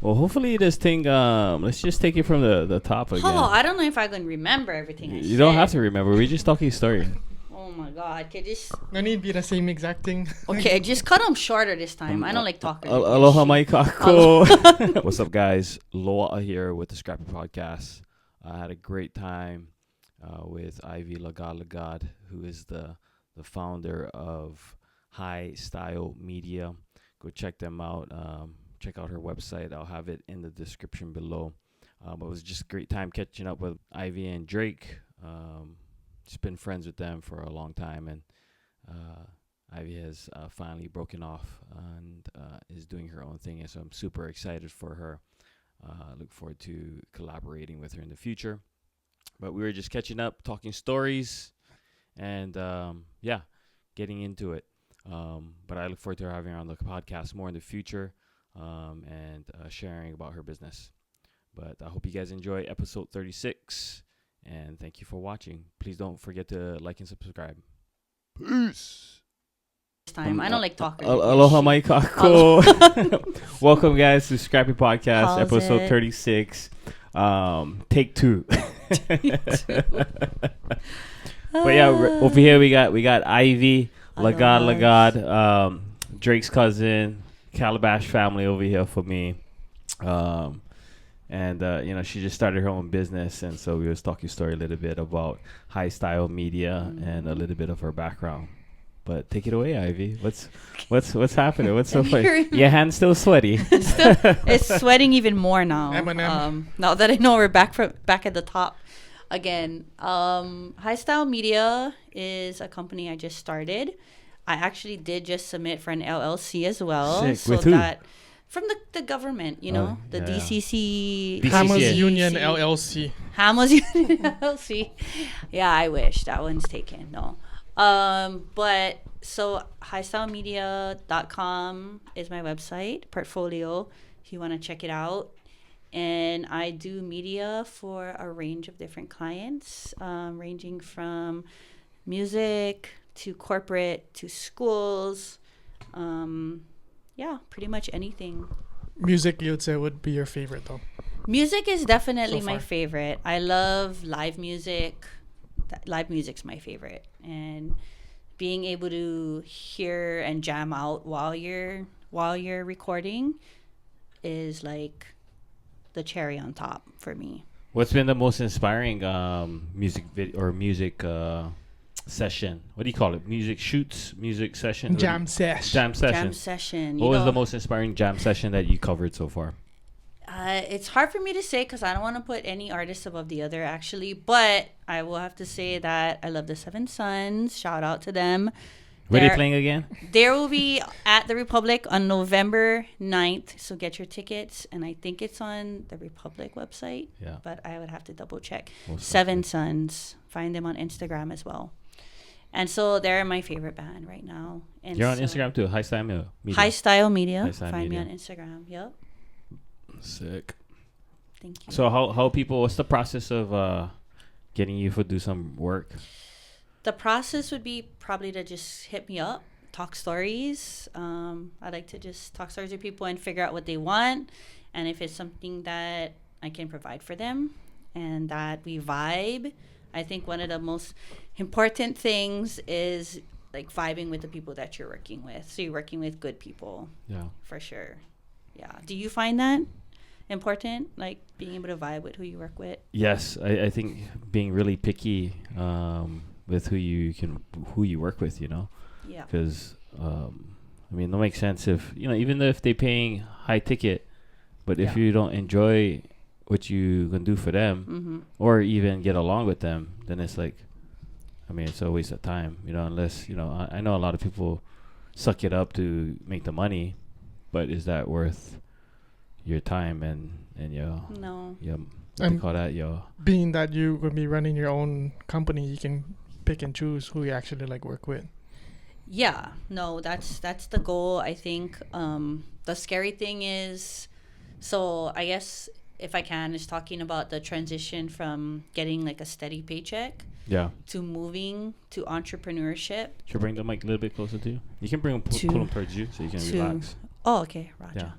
Well, hopefully this thing. Let's just take it from the top again. Oh, I don't know if I can remember everything. You don't have to remember. We're just talking story. Oh my God! Okay, just No need be the same exact thing. okay. Just cut them shorter this time. I don't like talking. Aloha, my kako. What's up, guys? Loa'a here with the Scrappy podcast. I had a great time with Ivyʻs Lagodlagod, who is the founder of High Style Media. Go check them out. Check out her website. I'll have it in the description below. But it was just a great time catching up with Ivy and Drake. Just been friends with them for a long time, and Ivy has finally broken off and is doing her own thing, and so I'm super excited for her. Look forward to collaborating with her in the future. But we were just catching up, talking stories, and getting into it. But I look forward to her having her on the podcast more in the future, and sharing about her business. But I hope you guys enjoy episode 36, and thank you for watching. Please don't forget to like and subscribe. Peace. Time. I don't like talking. Aloha, my kako. Welcome, guys, to Scrappy Podcast, How's episode it? 36. Take two. But yeah, over here we got Ivyʻs Lagodlagod, Drake's cousin, Calabash family over here for me. And she just started her own business, and so we was talking story a little bit about High Style Media and a little bit of her background. But take it away, Ivy. What's happening? What's so funny? Your hand's still sweaty. It's sweating even more now. M&M. Now that I know we're back at the top again. High Style Media is a company I just started. I actually did just submit for an LLC as well. Sick. So With who? that from the government, the yeah. DCC. Hamas Yeah. Union LLC. Hamas Union LLC. Yeah, I wish that one's taken. No. But so highstylemedia.com is my website, portfolio, if you want to check it out. And I do media for a range of different clients, ranging from music to corporate to schools. Pretty much anything. Music, you'd say, would be your favorite, though. Music is definitely So my far. favorite. I love live music. Live music's my favorite, and being able to hear and jam out while you're recording is like the cherry on top for me. What's been the most inspiring music session? What do you call it? Music shoots, music session, Jam sesh. jam session. Jam session. What was the most inspiring jam session that you covered so far? It's hard for me to say because I don't want to put any artist above the other, actually. But I will have to say that I love the Seven Sons. Shout out to them. Where are they playing again? They will be at the Republic on November 9th. So get your tickets. And I think it's on the Republic website. Yeah. But I would have to double check. Most Seven likely. Sons. Find them on Instagram as well. And so they're my favorite band right now. And You're on so- Instagram too. High Style Media. High Style Media. High Style Find Media. me on Instagram. Yep. Sick. Thank you. So how people? What's the process of getting you to do some work? The process would be probably to just hit me up, talk stories. I like to just talk stories with people and figure out what they want, and if it's something that I can provide for them and that we vibe. I think one of the most important things is like vibing with the people that you're working with. So you're working with good people, Yeah. for sure. Yeah. Do you find that important, like being able to vibe with who you work with? Yes, I think being really picky with who you work with, Yeah. because it makes sense if even if they're paying high ticket, but if Yeah. you don't enjoy what you can do for them, Mm-hmm. or even get along with them, then it's like, it's a waste of time, unless I know a lot of people suck it up to make the money, but is that worth your time and your No. what do you call that, your Being that you would be running your own company, you can pick and choose who you actually work with. Yeah, no, that's the goal. I think the scary thing is, so I guess if I can, is talking about the transition from getting like a steady paycheck yeah. to moving to entrepreneurship. Should I bring the mic a little bit closer to you? You can pull them towards you so you can To- relax. Oh, okay, Raja. Yeah.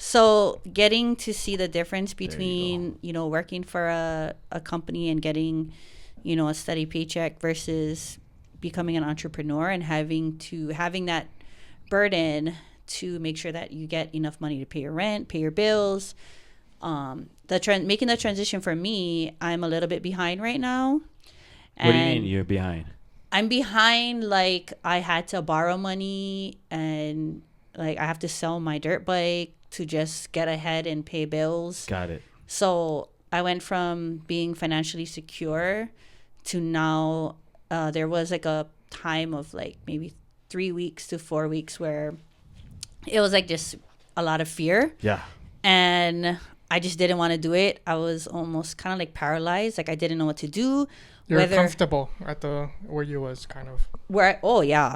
So getting to see the difference There you between, working for a company and getting, a steady paycheck versus becoming an entrepreneur and having that burden to make sure that you get enough money to pay your rent, pay your bills. Making the transition for me, I'm a little bit behind right now. What do you mean you're behind? I'm behind, like I had to borrow money and like I have to sell my dirt bike to just get ahead and pay bills. Got it. So I went from being financially secure to now there was like a time of like maybe 3 weeks to 4 weeks where it was like just a lot of fear. Yeah. And I just didn't want to do it. I was almost kind of like paralyzed. Like I didn't know what to do. You're comfortable at where you was kind of.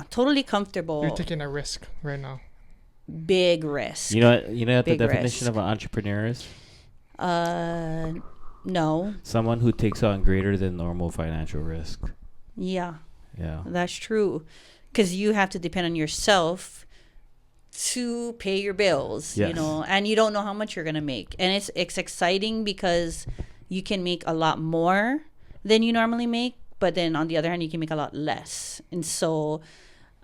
Totally comfortable. You're taking a risk right now. Big risk. You know what the Big definition risk. of an entrepreneur is? No. Someone who takes on greater than normal financial risk. Yeah, Yeah. that's true. Because you have to depend on yourself to pay your bills, Yes. and you don't know how much you're going to make. And it's exciting because you can make a lot more than you normally make. But then on the other hand, you can make a lot less. And so,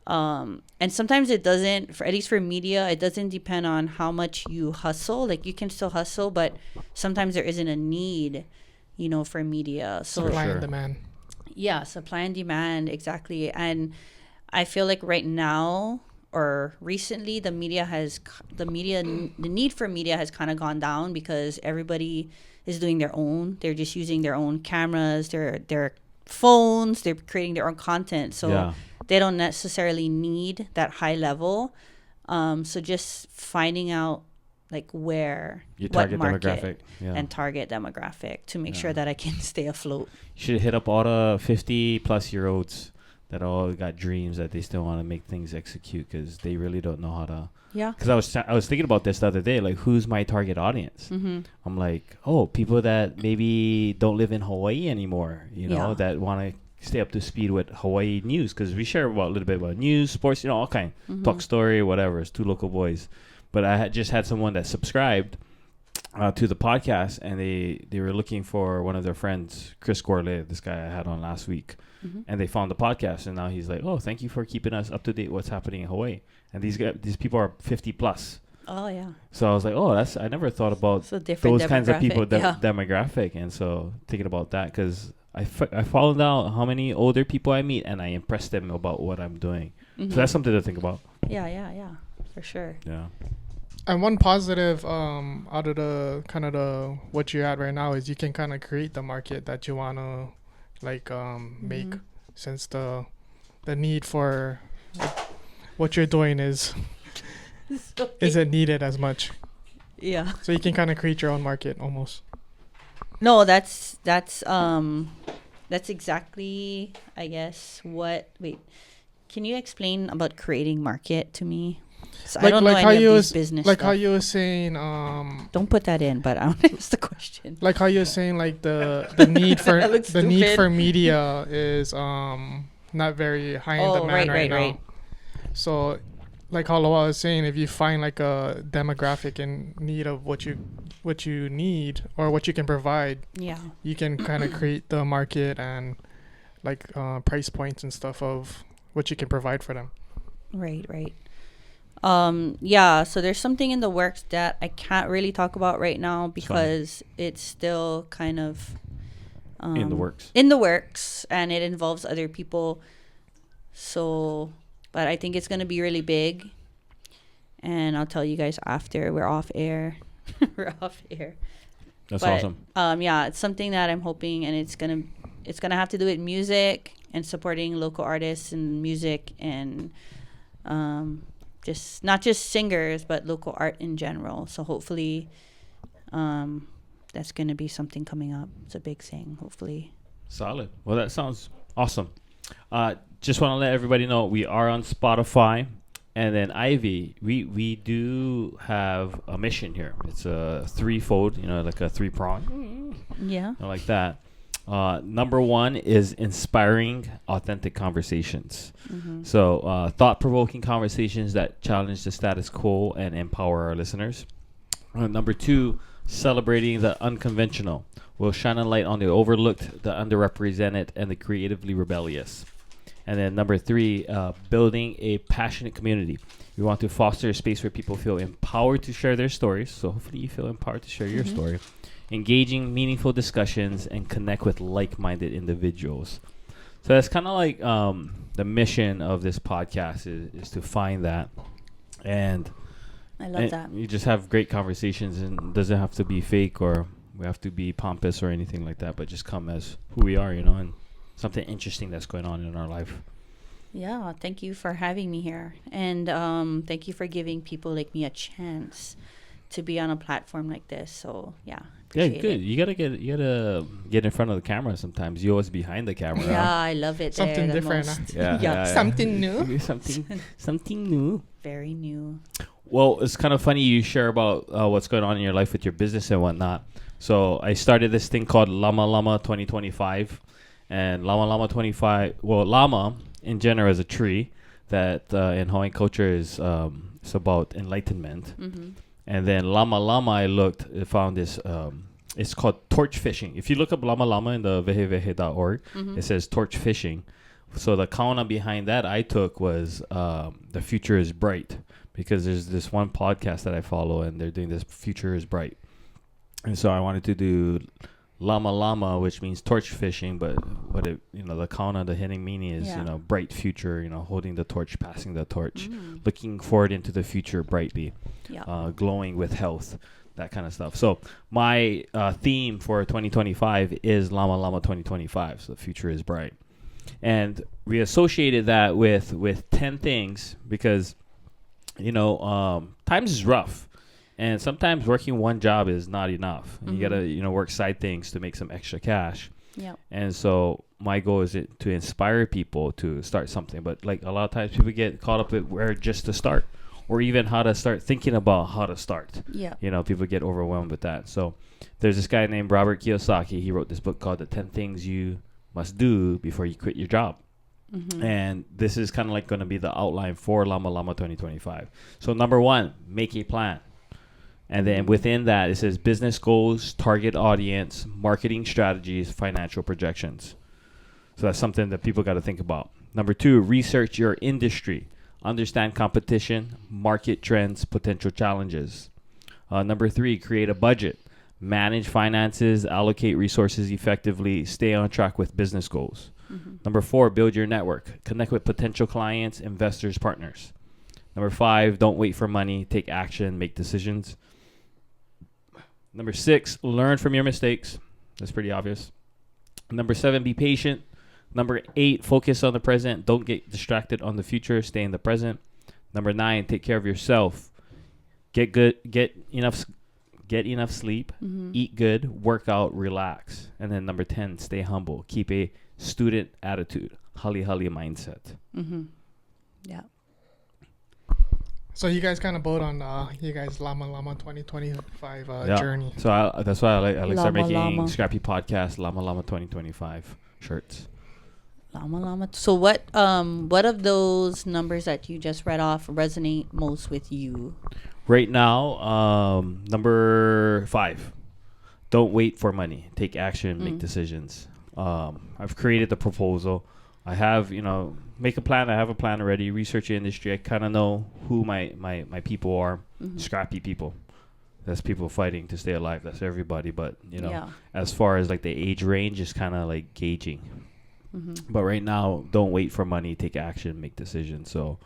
and sometimes it doesn't, at least for media, it doesn't depend on how much you hustle. Like you can still hustle, but sometimes there isn't a need, for media. So Supply sure. and demand. yeah, supply and demand, exactly. And I feel like right now or recently, the need for media has kind of gone down because everybody is doing their own. They're just using their own cameras, their phones, they're creating their own content. So Yeah. they don't necessarily need that high level. So just finding out like where, Your what target market demographic. Yeah. and target demographic to make sure that I can stay afloat. You should hit up all the 50-plus-year-olds that all got dreams that they still want to make things execute because they really don't know how to. Yeah. Because I was thinking about this the other day, like who's my target audience? Mm-hmm. I'm like, people that maybe don't live in Hawaii anymore, Yeah. that want to stay up to speed with Hawaii news because we share a little bit about news, sports, all kind, Mm-hmm. talk story, whatever. It's two local boys. But I just had someone that subscribed to the podcast, and they were looking for one of their friends, Chris Corley, this guy I had on last week, Mm-hmm. and they found the podcast, and now he's like, "Oh, thank you for keeping us up to date. What's happening in Hawaii?" And these people are 50 plus. Oh yeah. So I was like, "Oh, I never thought about It's a different those kinds of people demographic, yeah. demographic." And so thinking about that because I followed out how many older people I meet, and I impress them about what I'm doing. Mhm. So that's something to think about. Yeah, for sure. Yeah. And one positive out of the kind of the what you're at right now is you can kind of create the market that you want to like make, Mhm. since the need for like, what you're doing isn't needed as much. Yeah. So you can kind of create your own market almost. No, that's exactly, I guess, can you explain about creating market to me? So I don't know any of these business like stuff. how you were saying Don't put that in, but I want to ask the question. like how you're saying like the need for That looks the need stupid. for media is not very high in demand right now. right. So like how Loa'a was saying, if you find like a demographic in need of what you need or what you can provide, Yeah. you can kind of create the market and like price points and stuff of what you can provide for them. Right. Yeah, so there's something in the works that I can't really talk about right now because it's still kind of In the works. And it involves other people. So, but I think it's going to be really big. And I'll tell you guys after we're off air. That's But, awesome. Yeah, it's something that I'm hoping, and it's gonna have to do with music and supporting local artists and music and just not just singers but local art in general. So hopefully, that's gonna be something coming up. It's a big thing. Hopefully. Solid. Well, that sounds awesome. Just want to let everybody know we are on Spotify. And then Ivy, we do have a mission here. It's a threefold, like a three-prong, Yeah. like that. Number one is inspiring, authentic conversations. Mm-hmm. So thought-provoking conversations that challenge the status quo and empower our listeners. Number 2, celebrating the unconventional. We'll shine a light on the overlooked, the underrepresented, and the creatively rebellious. And then number 3, building a passionate community. We want to foster a space where people feel empowered to share their stories. So hopefully you feel empowered to share your story. Engaging meaningful discussions and connect with like-minded individuals. So that's kind of like the mission of this podcast is to find that. And I love that. You just have great conversations, and it doesn't have to be fake or we have to be pompous or anything like that, but just come as who we are, and something interesting that's going on in our life. Yeah, thank you for having me here. And thank you for giving people like me a chance to be on a platform like this. So, yeah. Yeah, good. You gotta get in front of the camera sometimes. You always behind the camera. Yeah, I love it. Something there, different. Yeah. Something new. something new. Very new. Well, it's kind of funny you share about what's going on in your life with your business and whatnot. So I started this thing called Llama 2025, and Llama 25. Well, llama in general is a tree that in Hawaiian culture is it's about enlightenment. Mm-hmm. And then Llama, I found this, it's called torch fishing. If you look up Llama in the vehevehe.org, it says torch fishing. So the kauna behind that I took was the future is bright, because there's this one podcast that I follow and they're doing this future is bright. And so I wanted to do Llama, which means torch fishing, but what it, the kauna, the hidden meaning is, bright future, holding the torch, passing the torch, looking forward into the future brightly, glowing with health, that kind of stuff. So my theme for 2025 is Llama 2025. So the future is bright. And we associated that with 10 things because, times is rough. And sometimes working one job is not enough. You got to, work side things to make some extra cash. Yeah. And so my goal is to inspire people to start something. But like a lot of times people get caught up with where just to start, or even how to start thinking about how to start. Yeah. People get overwhelmed with that. So there's this guy named Robert Kiyosaki. He wrote this book called The 10 Things You Must Do Before You Quit Your Job. And this is kind of like going to be the outline for Llama 2025. So number 1, make a plan. And then within that, it says business goals, target audience, marketing strategies, financial projections. So that's something that people got to think about. Number 2, research your industry. Understand competition, market trends, potential challenges. Number 3, create a budget. Manage finances, allocate resources effectively, stay on track with business goals. Number 4, build your network. Connect with potential clients, investors, partners. Number 5, don't wait for money. Take action, make decisions. Number 6, learn from your mistakes. That's pretty obvious. Number 7, be patient. Number 8, focus on the present. Don't get distracted on the future. Stay in the present. Number 9, take care of yourself. Get enough sleep. Eat good. Work out. Relax. And then number 10, stay humble. Keep a student attitude. Hali mindset. Yeah. So you guys kind of both on Llama 2025 journey. So that's why I like start making Llama. Scrappy podcast Llama 2025 shirts. Llama. So what of those numbers that you just read off resonate most with you? Right now, number 5, don't wait for money. Take action, make decisions. I've created the proposal. I have, make a plan. I have a plan already. Research the industry. I kind of know who my people are. Scrappy people. That's people fighting to stay alive. That's everybody. But, as far as like the age range is kind of like gauging. But right now, don't wait for money. Take action, make decisions. So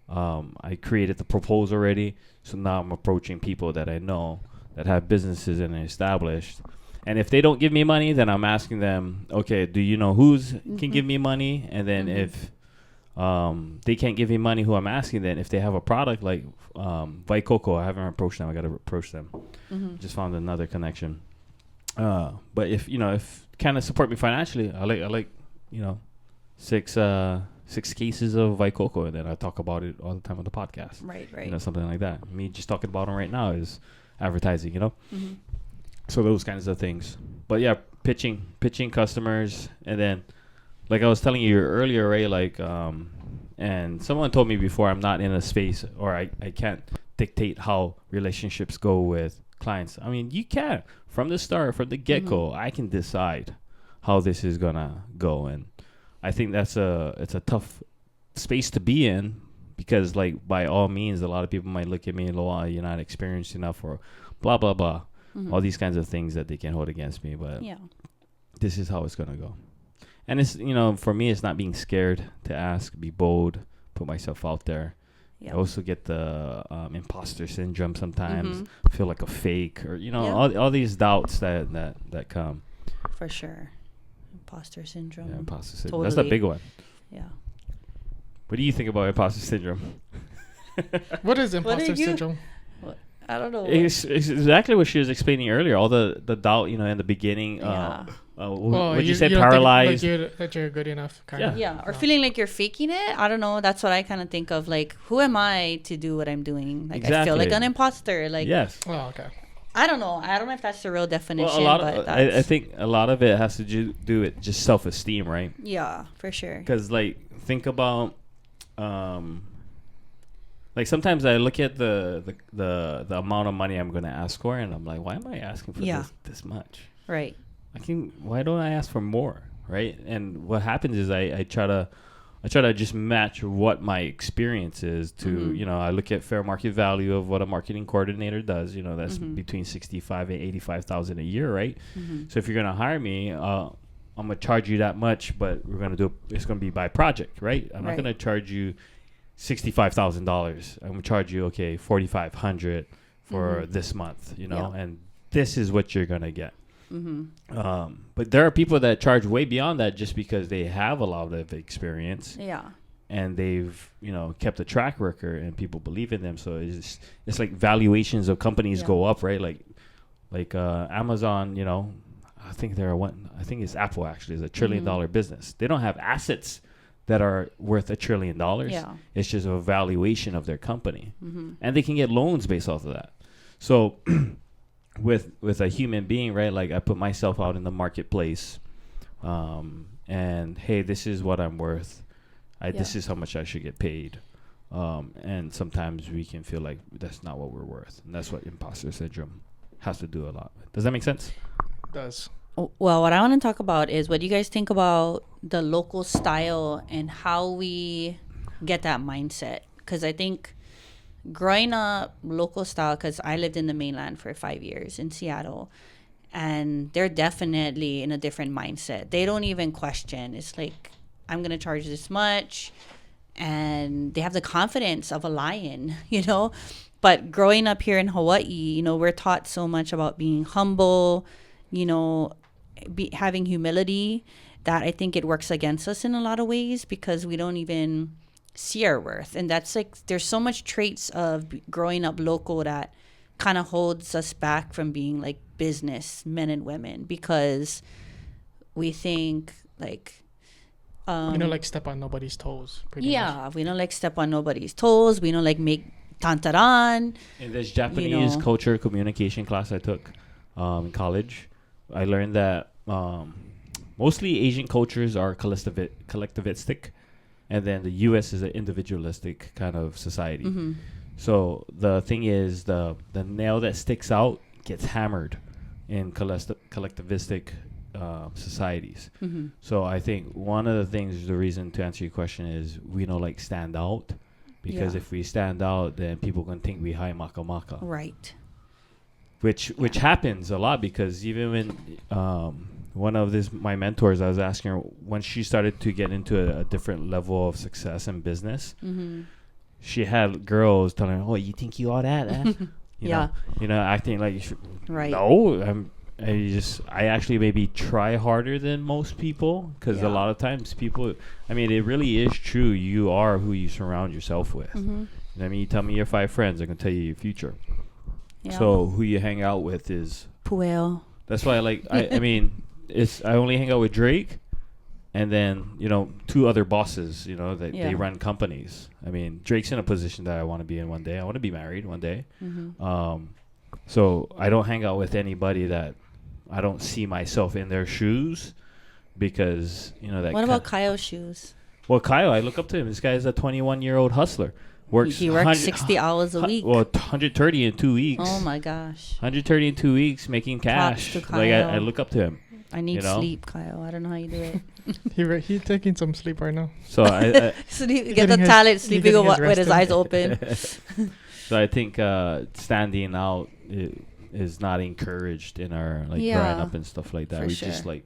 I created the proposal already. So now I'm approaching people that I know that have businesses and are established. And if they don't give me money, then I'm asking them, okay, do you know who's can give me money? And then if they can't give me money, who I'm asking then, if they have a product like Vaikoko, I haven't approached them. I got to approach them. Just found another connection. But if kind of support me financially, I like 6 cases of Vaikoko, and then I talk about it all the time on the podcast. Right. Something like that. Me just talking about them right now is advertising, So those kinds of things. But yeah, pitching customers. And then, like I was telling you earlier, right? Like, and someone told me before, I'm not in a space, or I can't dictate how relationships go with clients. I mean, you can from the start, from the get-go, I can decide how this is gonna go, and I think it's a tough space to be in, because like by all means, a lot of people might look at me, Loa'a, you're not experienced enough, or blah blah blah, all these kinds of things that they can hold against me. But this is how it's gonna go, and it's, you know, for me, it's not being scared to ask, be bold, put myself out there. I also get the imposter syndrome sometimes, feel like a fake, or you know, all these doubts that come. For sure. Imposter syndrome. Yeah, imposter syndrome. Totally. That's a big one. Yeah. What do you think about imposter syndrome? What is imposter syndrome? I don't know. It's exactly what she was explaining earlier. All the doubt, you know, in the beginning. Yeah. What you say, don't paralyzed? think, that you're good enough. Yeah. Or feeling like you're faking it. I don't know. That's what I kind of think of. Like, who am I to do what I'm doing? Like, I feel like an imposter. Like, yes. Oh, okay. I don't know. I don't know if that's the real definition. Well, but I think a lot of it has to do with just self-esteem, right? Yeah, for sure. Because, like, think about, like, sometimes I look at the amount of money I'm going to ask for, and I'm like, why am I asking for this much? Right. Why don't I ask for more, right? And what happens is I try to just match what my experience is to, you know, I look at fair market value of what a marketing coordinator does. You know, that's between 65 and 85,000 a year, right? So if you're gonna hire me, I'm gonna charge you that much, but it's gonna be by project, right? I'm not gonna charge you $65,000. I'm gonna charge you $4,500 for this month, you know, and this is what you're gonna get. But there are people that charge way beyond that just because they have a lot of experience. Yeah. And they've, you know, kept a track record and people believe in them. So it's like valuations of companies go up, right? Like Amazon, you know, I think it's Apple actually is $1 trillion business. They don't have assets that are worth $1 trillion. Yeah. It's just a valuation of their company. And they can get loans based off of that. So with a human being, right? Like I put myself out in the marketplace, and hey, this is what I'm worth. This is how much I should get paid. And sometimes we can feel like that's not what we're worth, and that's what imposter syndrome has to do a lot with. Does that make sense? It does. Well, what I want to talk about is what do you guys think about the local style and how we get that mindset? Because I think growing up local style, because I lived in the mainland for 5 years in Seattle, and they're definitely in a different mindset. They don't even question. It's like, I'm going to charge this much, and they have the confidence of a lion, you know? But growing up here in Hawaii, you know, we're taught so much about being humble, you know, having humility, that I think it works against us in a lot of ways because we don't even see our worth. And that's like, there's so much traits of growing up local that kind of holds us back from being like business men and women, because we think like we don't like step on nobody's toes, pretty much. We don't like step on nobody's toes. We don't like make tantaran. In this Japanese culture communication class I took in college, I learned that mostly Asian cultures are collectivistic. And then the U.S. is an individualistic kind of society. So the thing is, the nail that sticks out gets hammered in collectivistic societies. So I think one of the things, the reason to answer your question is we don't like stand out, because if we stand out, then people can think we high maka maka. Right. Which happens a lot, because even when one of my mentors, I was asking her when she started to get into a different level of success in business, she had girls telling her, "Oh, you think you all that?" You know, acting like you should. Right. No, I actually maybe try harder than most people, because a lot of times people, I mean, it really is true. You are who you surround yourself with. I mean, you tell me your 5 friends, I can tell you your future. So who you hang out with is Puel. That's why I mean, I only hang out with Drake, and then, you know, 2 other bosses, you know, that they run companies. I mean, Drake's in a position that I want to be in one day. I want to be married one day. So I don't hang out with anybody that I don't see myself in their shoes, because, you know, that. What about Kyo's shoes? Well, Kyo, I look up to him. This guy is a 21-year-old hustler. works. He works 60 hours a week. Well, 130 in 2 weeks. Oh my gosh. 130 in 2 weeks making cash. Props to Like I Kyle. look up to him. I need you know? sleep, Kyle. I don't know how you do it. He taking some sleep right now. So I Sleep, get the talent sleeping with his eyes open. so I think standing out is not encouraged in our like Yeah, growing up and stuff like that. for We just sure. like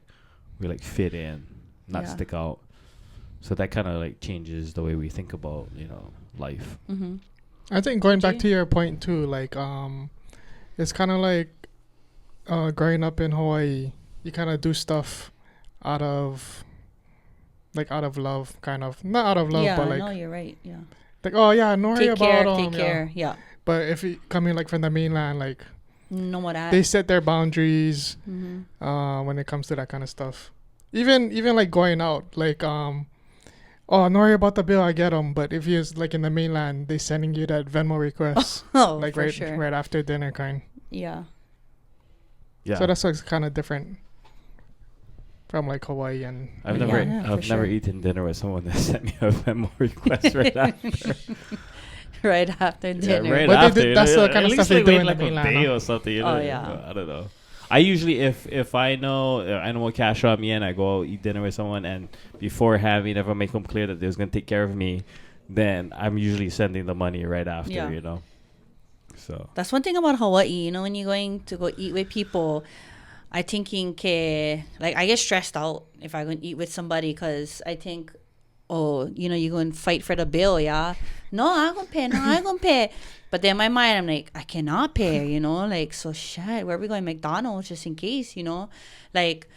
we like fit in, not Yeah. stick out. So that kind of like changes the way we think about life. Mm-hmm. I think going back Gee. to your point too, like it's kind of like growing up in Hawaii, you kind of do stuff out of love, kind of not out of love, Yeah, but like no, you're right. Yeah. oh yeah, no worry Take care, about take care. Yeah. But if you coming like from the mainland, like No more that. they set their boundaries Mm-hmm. when it comes to that kind of stuff. Even like going out, like oh, no worry about the bill, I get them. But if you're like in the mainland, they sending you that Venmo request Oh, like for sure. right after dinner kind. Yeah. Yeah. So that's what's kind of different from like Hawaii and I've Yeah, never yeah, for I've never sure. eaten dinner with someone that sent me a Venmo request right after. Right after dinner. right But after. that's the At kind of least stuff they like do wait in the like a mainland, day huh? or something. Oh, yeah. I don't know. I usually if I know what cash on me and I go out eat dinner with someone and before having ever make them clear that they was gonna take care of me, then I'm usually sending the money right after. Yeah. So That's one thing about Hawaii. When you're going to go eat with people, I thinking, like, I get stressed out if I go and eat with somebody because I think, you go and fight for the bill, yeah? No, I'm going to pay. No, I'm going to pay. But then in my mind, I'm like, I cannot pay, like, so shit, where are we going? McDonald's just in case, Like,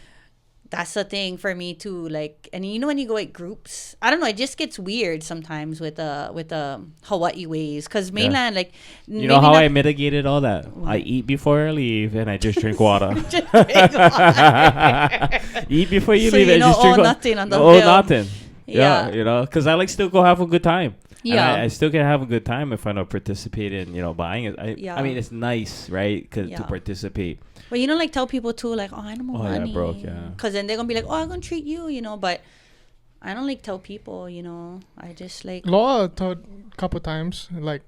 that's the thing for me too. Like, and when you go at groups, I don't know, it just gets weird sometimes with the Hawaii ways. Because mainland, like, you know how I mitigated all that? I eat before I leave and I just drink water. just drink water. Eat before you So leave you and know just drink water. nothing on the Oh, bill. nothing. Yeah. Yeah, because I like still go have a good time. Yeah. And I still can have a good time if I don't participate in, buying it. Yeah. I mean, it's nice, right? To Yeah. participate. But like tell people too, like, oh, I don't have Oh, yeah, money. broke, yeah. Because then they're going to be like, oh, I'm going to treat you, But I don't like tell people, I just like, Loa'a told a couple times like,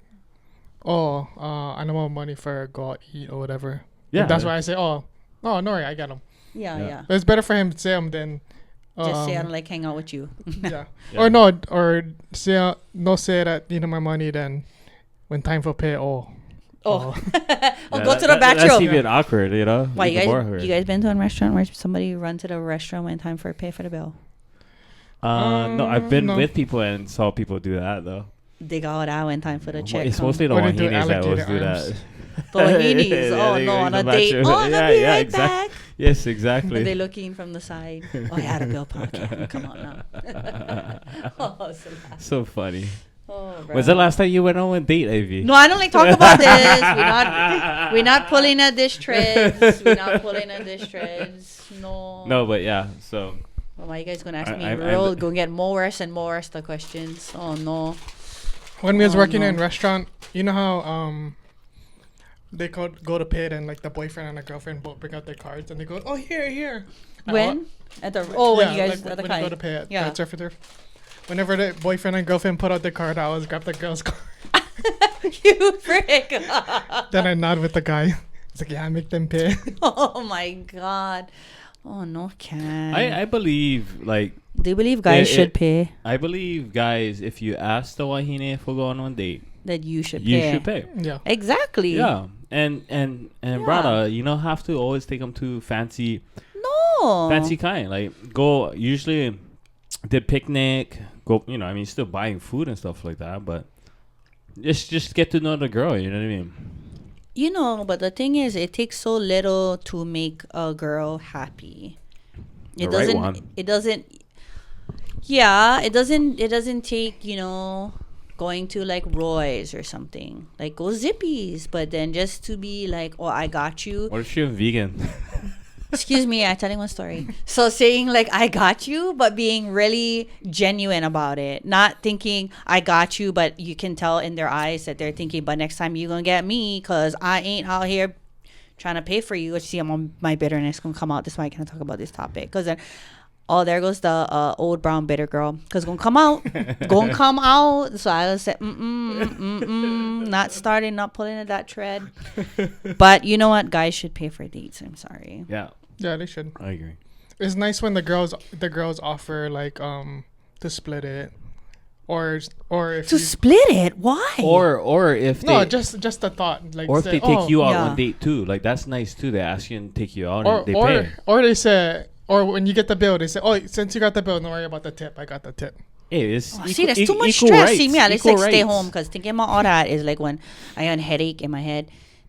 oh, I don't have money for go out eat or whatever. Yeah. And that's why I say, oh no worry, I got them. yeah. But it's better for him to say them than Just say I don't like hang out with you. yeah. Yeah. Or no, or say that my money. Then when time for pay, Oh, Oh. go to the bathroom. That's even awkward, Why even more you awkward. guys been to a restaurant where somebody run to the restaurant when time for pay for the bill? No, I've been No. with people and saw people do that though. Dig out that when time for the check. It's come. mostly the Or they do wahinis that always alligator do arms. that. The wahinis. Yeah, Oh they no, go on in a the date. bathroom. Oh, I'm gonna be right back. Yes, Are exactly. they looking from the side? Oh, I had a bill pocket. Come on now. Oh, so laugh. So funny. Oh, bro. When's the last time you went on a date, Ivy? No, I don't like talk about this. We're not pulling at dish treads. We're not pulling at dish treads. No. No, but yeah. So Well, why you guys gonna ask me I'm real? Gonna get more worse and more worse the questions. Oh no. when we was Oh, working no. in restaurant, you know how they could go to pay it and like the boyfriend and the girlfriend both bring out their cards and they go, oh here. When? At the when you Yeah, guys like at the when you go to kind. pay it, Yeah. yeah. Surf and turf. Whenever the boyfriend and girlfriend put out their card, I always grab the girl's card. You frick. Then I nod with the guy. It's like, yeah, I make them pay. Oh my god. Oh no, can. I believe like Do you believe guys It- should it- pay? I believe guys, if you ask the wahine for going on a date, That you should you pay. should pay. Yeah. Exactly. Yeah, and Yeah. brother, you don't have to always take them to fancy No. kind. Like go usually the picnic. Go, I mean, still buying food and stuff like that, but just get to know the girl. You know what I mean? But the thing is, it takes so little to make a girl happy. The right one. It doesn't. Yeah, it doesn't. It doesn't take going to like Roy's or something. Like go Zippies, but then just to be like, oh, I got you. What if you're vegan? Excuse me, I'm telling one story. So saying like I got you, but being really genuine about it. Not thinking I got you, but you can tell in their eyes that they're thinking, but next time you gonna get me because I ain't out here trying to pay for you. See, my bitterness gonna come out. That's why I can't talk about this topic. Because then oh, there goes the old brown bitter girl. Because gonna come out. Gonna come out. So I said, not starting, not pulling at that tread. But you know what? Guys should pay for dates. I'm sorry. Yeah. Yeah, they should. I agree. It's nice when the girls offer like to split it, or if To split it? Why? Or if no, they, just the thought, like, or if say, they take you out Yeah. on date too, like that's nice too. They ask you and take you out or and they pay. or they say, or when you get the bill, they say, oh, since you got the bill, don't worry about the tip. I got the tip. Hey, it's See, there's too much equal stress. rights, See me, I just equal like stay rights. home because thinking about all that is like when I had a headache in my head.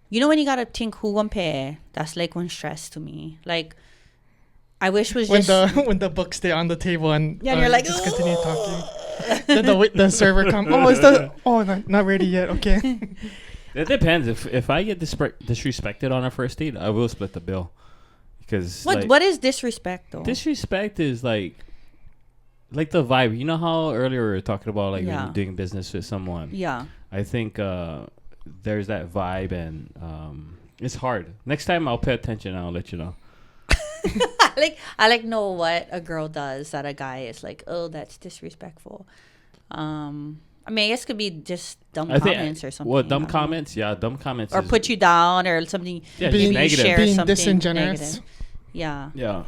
You know when you gotta think who gonna pay? That's like one stress to me. Like I wish was When just when the books stay on the table and Yeah, and you're like, just continue talking. Then the server comes. Not ready yet. Okay. It depends. If I get disrespected on a first date, I will split the bill. Because what is disrespect though? disrespect is like the vibe. You know how earlier we were talking about like when Yeah. you're doing business with someone. Yeah. I think there's that vibe and it's hard. Next time I'll pay attention. I'll let you know. I like know what a girl does that a guy is like, oh, that's disrespectful. I mean, I guess it could be just dumb comments or something. Well, dumb I don't know. comments. Yeah, dumb comments. Or is- put you down or something. Yeah, being just negative. Share being something disingenuous. negative. Yeah. Yeah.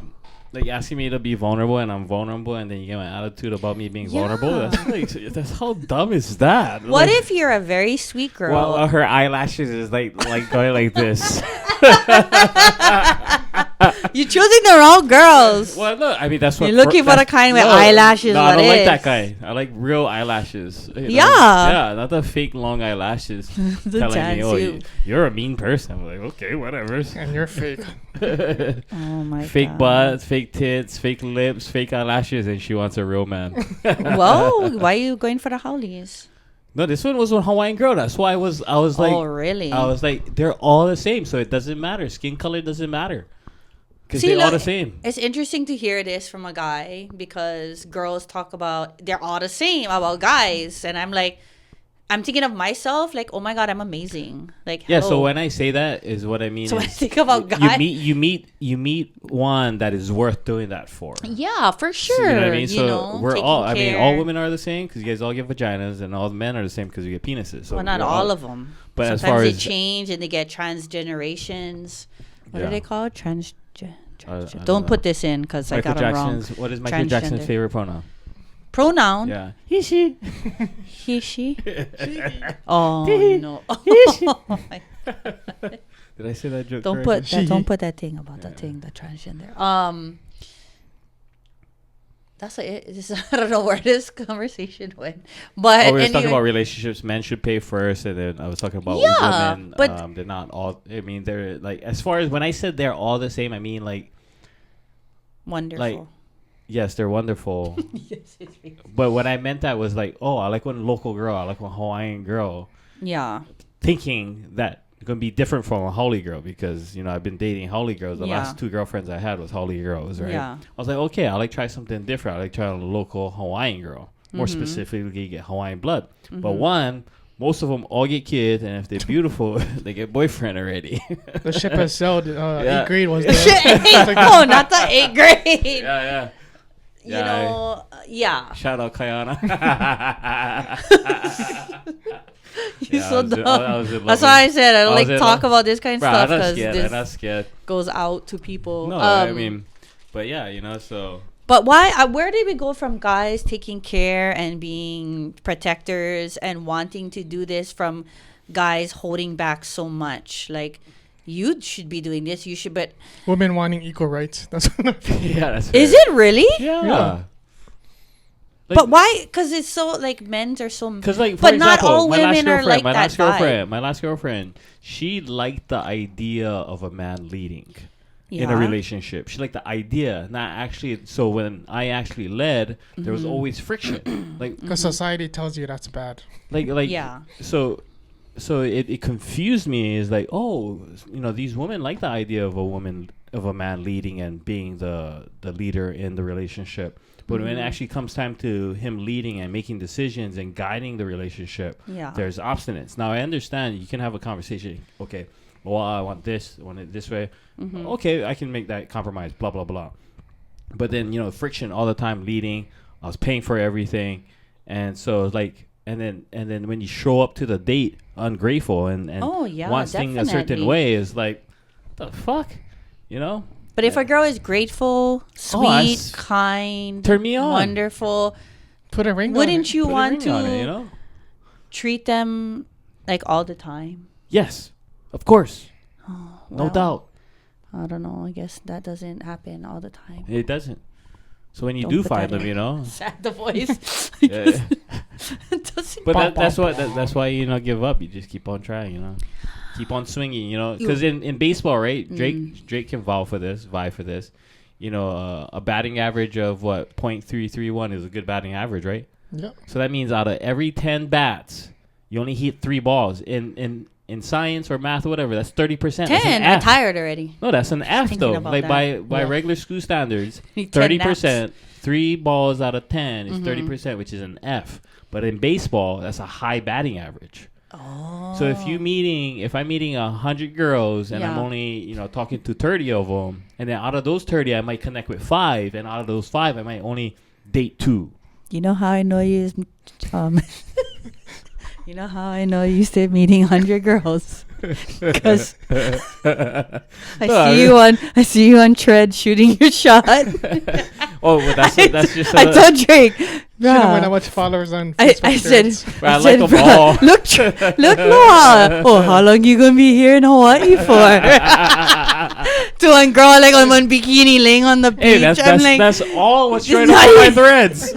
Like asking me to be vulnerable and I'm vulnerable and then you get my attitude about me being vulnerable. Yeah. That's how dumb is that? What Like, if you're a very sweet girl? well, her eyelashes is like going like this. You're choosing the wrong girls. Well, no, I mean that's what You're looking for the that's- kind with eyelashes, No, I what don't like is? that guy. I like real eyelashes. You know? Yeah. Yeah, not the fake long eyelashes. The telling me, chance oh, you- you're a mean person. I'm like, okay, whatever. And you're fake. Oh my Fake God. butt, fake tits, fake lips, fake eyelashes, and she wants a real man. Whoa, why are you going for the Howleys? No, this one was a Hawaiian girl. That's why I was like, Oh, really? I was like, they're all the same, so it doesn't matter. Skin color doesn't matter because See, they're all look, the same. It's interesting to hear this from a guy because girls talk about they're all the same about guys, and I'm like, I'm thinking of myself like, oh my God, I'm amazing. Like, Yeah. So hello. when I say that is what I mean. So when I is think about you guys, meet one that is worth doing that for. yeah, for So, sure. you know what I mean? So know, we're taking all. I mean, care. all women are the same because you guys all get vaginas, and all men are the same because you get penises. So Well, not we're all of them. But Sometimes as far they as change and they get transgenerations. What Yeah. are they called? I Don't don't put know. this in because I Michael got it wrong. Jackson's. What is Michael Jackson's Transgender. favorite pronoun? Pronoun. Yeah. He, she. He, she. Oh no. Did I say that joke? Don't correctly? put that. Don't put that thing about that thing. The transgender. That's it. It's just, I don't know where this conversation went, but Oh, we were talking anyway. about relationships. Men should pay first, and then I was talking about Yeah, women. but- They're not all. I mean, they're like as far as when I said they're all the same. I mean, like Wonderful. yes, they're wonderful. Yes, it's me. But what I meant that was like, oh, I like one local girl. I like one Hawaiian girl. Yeah. Thinking that it's gonna be different from a Haole girl because I've been dating Haole girls. The Yeah. last 2 girlfriends I had was Haole girls, right? Yeah. I was like, okay, I like try something different. I like trying a local Hawaiian girl. More specifically, get Hawaiian blood. But one, most of them all get kids, and if they're beautiful, they get boyfriend already. The ship has sailed. Yeah. 8th grade was Shit, there. oh, not the 8th grade. yeah. You know, yeah. Shout out Kayana. You're Yeah, so I was in- dumb. I was in love That's why I said I don't I like was in talk love- about this kind of Bro, stuff I'm not because scared. I'm this not scared. goes out to people. No, I mean, but yeah, so. But why? Where did we go from guys taking care and being protectors and wanting to do this from guys holding back so much? Like, you should be doing this. You should, but Women wanting equal rights. That's what Yeah, that's is fair. it really? Yeah. Like, But why? Because it's so like men's are so. Because like, for but example, not all my last women are girlfriend, like my that. last vibe. girlfriend, my last girlfriend, she liked the idea of a man leading in a Yeah. relationship. She liked the idea, not actually. So when I actually led, there was always friction. Like, because society tells you that's bad. like, Yeah. So it confused me. Is like, oh, these women like the idea of a man leading and being the leader in the relationship. But when it actually comes time to him leading and making decisions and guiding the relationship, Yeah. there's obstinance. Now I understand you can have a conversation. Okay, well I want this, I want it this way. Okay, I can make that compromise. Blah blah blah. But then, friction all the time leading. I was paying for everything. And so it's like, and then when you show up to the date ungrateful and wants things a certain way, is like, the fuck, But if a girl is grateful, sweet, kind, turn me on, wonderful, put a ring wouldn't on you Put a want ring to on it, treat them like all the time? Yes, of course. Oh, No doubt. I don't know. I guess that doesn't happen all the time. It doesn't. So when you Don't do put find that them, in. Sad the voice. Yeah. It doesn't. But that's why you not give up. You just keep on trying, keep on swinging, because in baseball, right? Drake can vie for this. A batting average of what .331 is a good batting average, right? Yeah. So that means out of every 10 bats, you only hit 3 balls. In science or math or whatever, that's 30%. 10. I'm tired already. No, that's an F Thinking though. about Like that. by regular school standards, 10 30%. 3 balls out of 10 is 30%, which is an F. But in baseball, that's a high batting average. Oh. So if I'm meeting 100 girls and I'm only talking to 30 of them, and then out of those 30 I might connect with 5, and out of those 5 I might only date 2. You know how I know you? You know how I know you said meeting 100 girls? Because I see you on Tread shooting your shot. Oh, well, that's just. I told Drake. She don't know much followers on Facebook. I said, I like them all. Look, Loa'a. Oh, how long you gonna be here in Hawaii for? To one girl like on one bikini laying on the beach. Hey, that's all what's trying to my threads.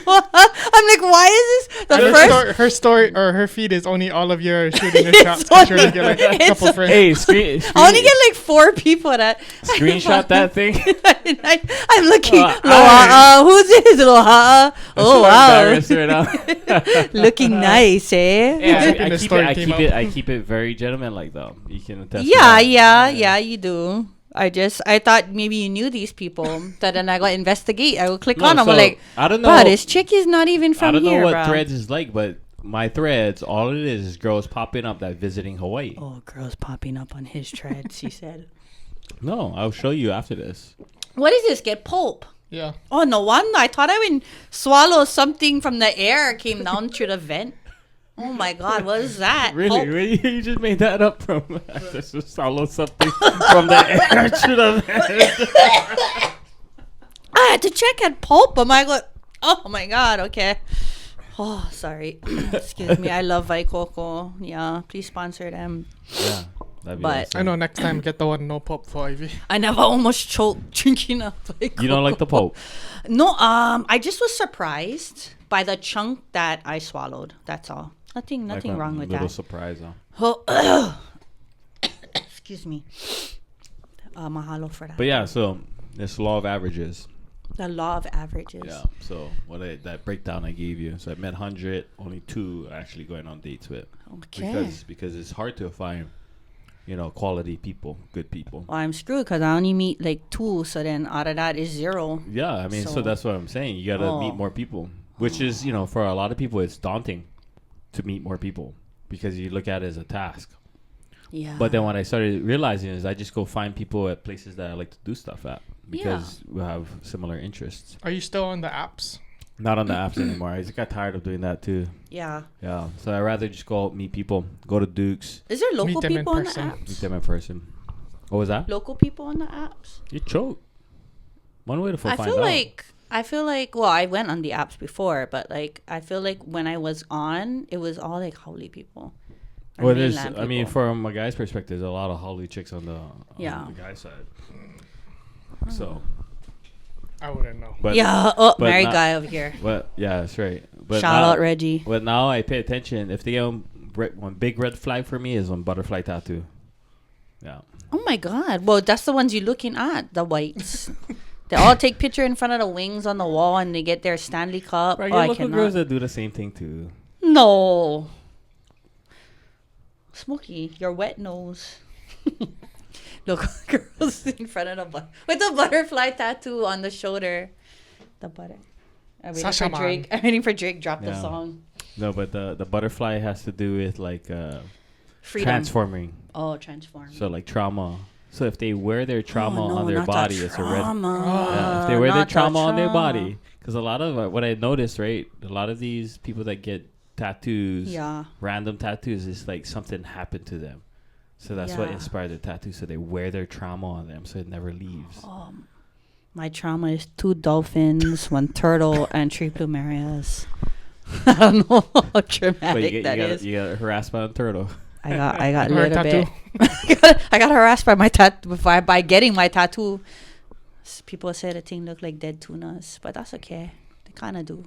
I'm like, why is this the first? Her story or her feed is only all of your shooting your shots. Picture to get like a couple friends. Hey, screen, I only get like 4 people that screenshot that thing. I'm looking. Loa'a, who's this Loa'a? Oh wow, looking nice, eh? Yeah, I keep it very gentleman-like though. You can attest. Yeah, you do. I thought maybe you knew these people. So then I go investigate. I will click on them. I'm like, I don't know. But this chick is not even from here, I don't know what bro. Threads is like, but my Threads, all it is girls popping up that visiting Hawaii. Oh, girls popping up on his Threads, he said. No, I'll show you after this. What is this? Get pulp. Yeah. Oh, no wonder. I thought I would swallow something from the air came down through the vent. Oh my God, what is that? Really? You just made that up from just swallow something from the air to the vent. I had to check at pulp. Oh my God, okay. Oh, sorry. Excuse me. I love Vaikoko. Yeah, please sponsor them. Yeah. That'd be But awesome. I know next time get the one no pop for Ivy. I never almost choked drinking a Vaikoko. You don't like the Pope? No, I just was surprised by the chunk that I swallowed. That's all. Nothing Like wrong with that. Little surprise, huh? Oh, excuse me. Mahalo for that. But yeah, so this law of averages. The law of averages. Yeah. So that breakdown I gave you. So I met 100, only 2 actually going on dates with. Okay. Because it's hard to find, quality people, good people. Well, I'm screwed because I only meet like 2. So then out of that is 0. Yeah, I mean, so that's what I'm saying. You gotta meet more people, which is, for a lot of people, it's daunting to meet more people because you look at it as a task. Yeah. But then what I started realizing is I just go find people at places that I like to do stuff at because we have similar interests. Are you still on the apps? Not on the apps anymore. I just got tired of doing that too. Yeah. Yeah. So I'd rather just go out, meet people, go to Duke's. Is there local Meet them in people on the person. Meet apps? them in person. What was that? Local people on the apps? You choke. One way to find out. I feel like, well, I went on the apps before, but like, I feel like when I was on, it was all like Howley people. Well, I mean, from a guy's perspective, there's a lot of Howley chicks on the guy's side. So. I wouldn't know. But, married guy over here. But yeah, that's right. But Shout out Reggie. But now I pay attention. If they get one big red flag for me is one butterfly tattoo. Yeah. Oh my God. Well, that's the ones you're looking at, the whites. They all take picture in front of the wings on the wall and they get their Stanley Cup. Right, I local cannot. girls that do the same thing too. No. Smokey, your wet nose. Local girls in front of with the butterfly tattoo on the shoulder. The butter. I'm waiting for Drake. Drop the song. No, but the butterfly has to do with like freedom. transforming. Oh, transform. So like trauma. So if they wear their trauma Oh, no, on their not the body, it's a red. trauma. Yeah, if they wear their Not the trauma on their trauma. body, because a lot of what I noticed, right? A lot of these people that get tattoos, Yeah. random tattoos, is like something happened to them. So that's what Yeah. inspired the tattoo. So they wear their trauma on them, so it never leaves. My trauma is 2 dolphins, 1 turtle, and 3 plumerias. I don't know how But traumatic that is. you got harassed by a turtle. I got a Or a little tattoo. bit. I got harassed by my tattoo by getting my tattoo. People said the thing looked like dead tunas, but that's okay. They kind of do.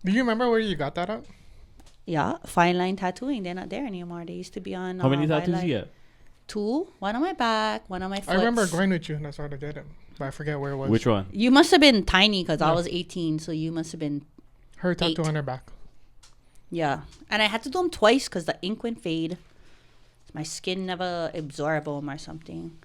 Do you remember where you got that at? Yeah, fine line tattooing. They're not there anymore. They used to be on. How many tattoos Wildlife. you get? 2. 1 on my back, 1 on my foot. I remember going with you and that's why I did it. But I forget where it was. Which one? You must have been tiny because I Yeah. was 18, so you must have been. Her tattoo 8. on her back. Yeah, and I had to do them twice because the ink went fade. My skin never absorbed them or something.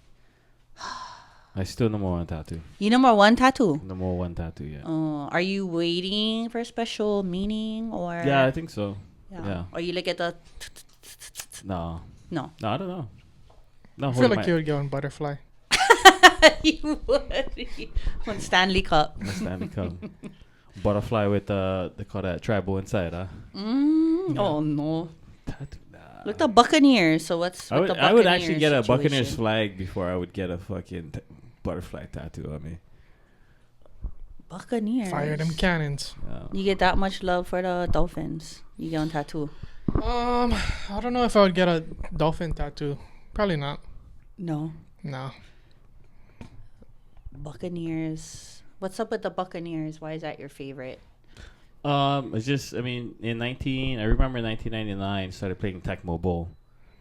I still no more one tattoo. You number 1 tattoo. No more one tattoo yet. Are you waiting for a special meaning or? Yeah, I think so. Yeah. Or you look at the. No, No. I don't know. No, I feel like you would go on butterfly. You would. One Stanley Cup. Stanley Cup. Butterfly with they call that tribal inside, huh? Oh no. Tattoo. Look the Buccaneers. So what's I with would, the I would actually get a Buccaneers Buccaneers situation? flag before I would get a fucking butterfly tattoo on me. Buccaneers. Fire them cannons. You get that much love for the Dolphins. You get on tattoo. I don't know if I would get a dolphin tattoo. Probably not. No. No. Buccaneers. What's up with the Buccaneers? Why is that your favorite? It's just, I mean, I remember in 1999, started playing Tecmo Bowl.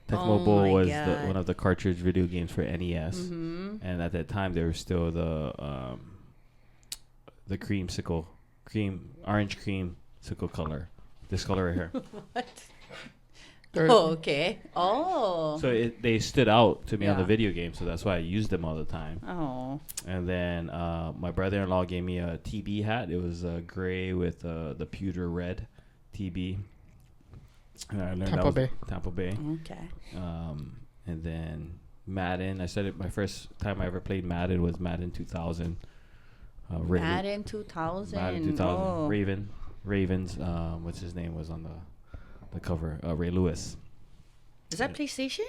Tecmo Oh Bowl my was God. one of the cartridge video games for NES, Mm-hmm. and at that time there was still the orange creamsicle color, this color right here. What? Or- Oh, okay. Oh. So they stood out to me on the Yeah. video game, so that's why I used them all the time. Oh. And then my brother-in-law gave me a TB hat. It was gray with the pewter red TB. And I learned Tampa Bay. Tampa Bay. Okay. And then Madden. I said it. My first time I ever played Madden was Madden 2000. Madden 2000. Madden 2000. Oh. Ravens. What's his name was on the cover? Ray Lewis. Is that PlayStation?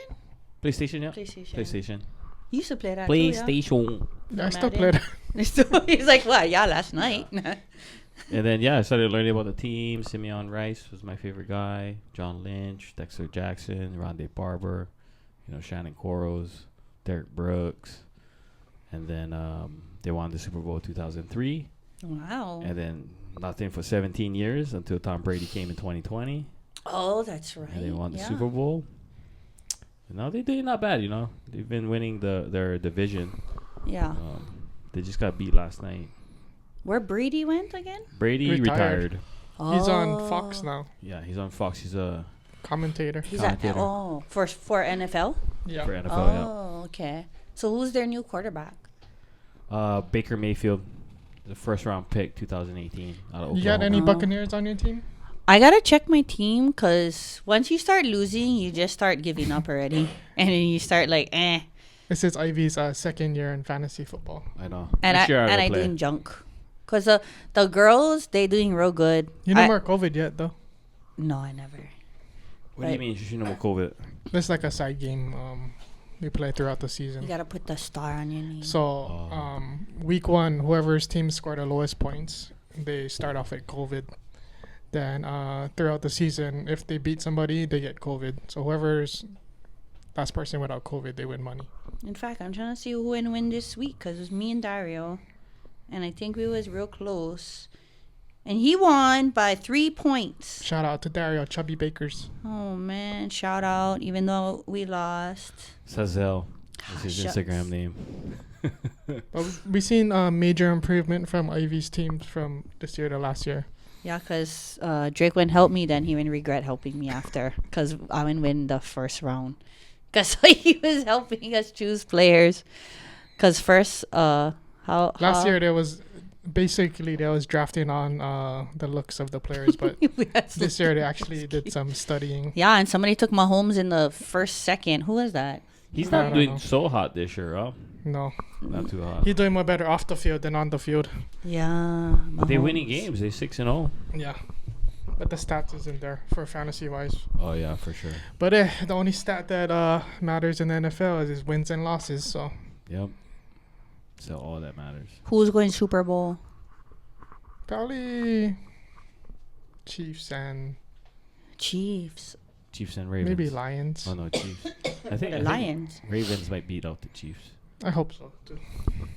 PlayStation, yeah. PlayStation. PlayStation. You used to play that PlayStation. too, I still Madden. play that. He's like, what? Yeah, last night. And then, yeah, I started learning about the team. Simeon Rice was my favorite guy. John Lynch, Dexter Jackson, Rondé Barber, Shannon Koros, Derek Brooks. And then they won the Super Bowl 2003. Wow. And then nothing for 17 years until Tom Brady came in 2020. Oh, that's right. And they won the Yeah. Super Bowl. And now they did not bad, They've been winning their division. Yeah. They just got beat last night. Where Brady went again? Brady retired. He's on Fox now. Yeah, he's on Fox. He's a Commentator. He's at commentator. for NFL. Yeah. for NFL. Oh, okay. So who's their new quarterback? Yeah. Baker Mayfield, the first round pick, 2018. Out of You got Oklahoma. any Oh. Buccaneers on your team? I gotta check my team because once you start losing, you just start giving up already, and then you start like, eh. This is Ivy's second year in fantasy football. I know. And Next year I will play. doing junk, cause the girls they doing real good. You no more COVID yet, though. No, I never. What do you mean? You know COVID? That's like a side game we play throughout the season. You gotta put the star on your name. So, week 1, whoever's team scored the lowest points, they start off with COVID. Then, throughout the season, if they beat somebody, they get COVID. So, whoever's last person without COVID, they win money. In fact, I'm trying to see who win this week because it was me and Dario, and I think we was real close, and he won by 3 points. Shout out to Dario, Chubby Bakers. Oh man, shout out! Even though we lost. Sazel. That's his Shucks. Instagram name. But we've seen major improvement from Ivy's teams from this year to last year. Yeah, because Drake wouldn't help me, then he would regret helping me after. Because I would win the first round. Because he was helping us choose players. Because first, Last year, there was drafting on the looks of the players, but this year they actually did some studying. Yeah, and somebody took Mahomes in the first second. Who was that? He's I not don't doing know. so hot this year, huh? No, Not too hot. he's doing more better off the field than on the field. Yeah. But they're winning Mahomes. games. They're 6-0. Yeah, but the stats isn't there for fantasy wise. Oh yeah, for sure. But the only stat that matters in the NFL is wins and losses. So Yep. So all that matters. Who's going Super Bowl? probably Chiefs and Chiefs. Chiefs and Ravens. maybe Lions. Oh no, Chiefs. I think The Lions. Ravens might beat out the Chiefs. I hope so too.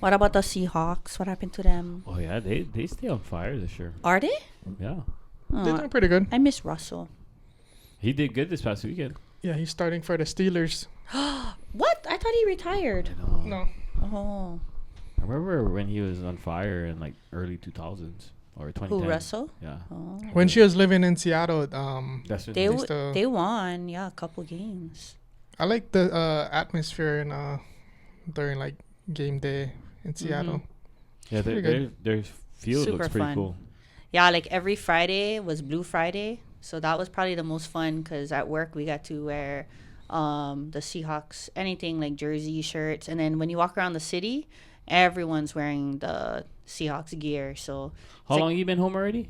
What about the Seahawks? What happened to them? Oh yeah, they stay on fire this year. Are they? Yeah. They're Oh, doing pretty good. I miss Russell. He did good this past weekend. Yeah, he's starting for the Steelers. What? I thought he retired. I know. No, Oh. I remember when he was on fire in like early 2000s or 2010. Who, Russell? Yeah. Oh. when she was living in Seattle, That's when They, Used to- they won, yeah, a couple games. I like the atmosphere in during like game day in Seattle. yeah, pretty their good. their field Super looks pretty fun. cool. Yeah, like every Friday was Blue Friday. So that was probably the most fun because at work we got to wear the Seahawks, anything like jersey, shirts. And then when you walk around the city, everyone's wearing the Seahawks gear. So How like- long you been home already?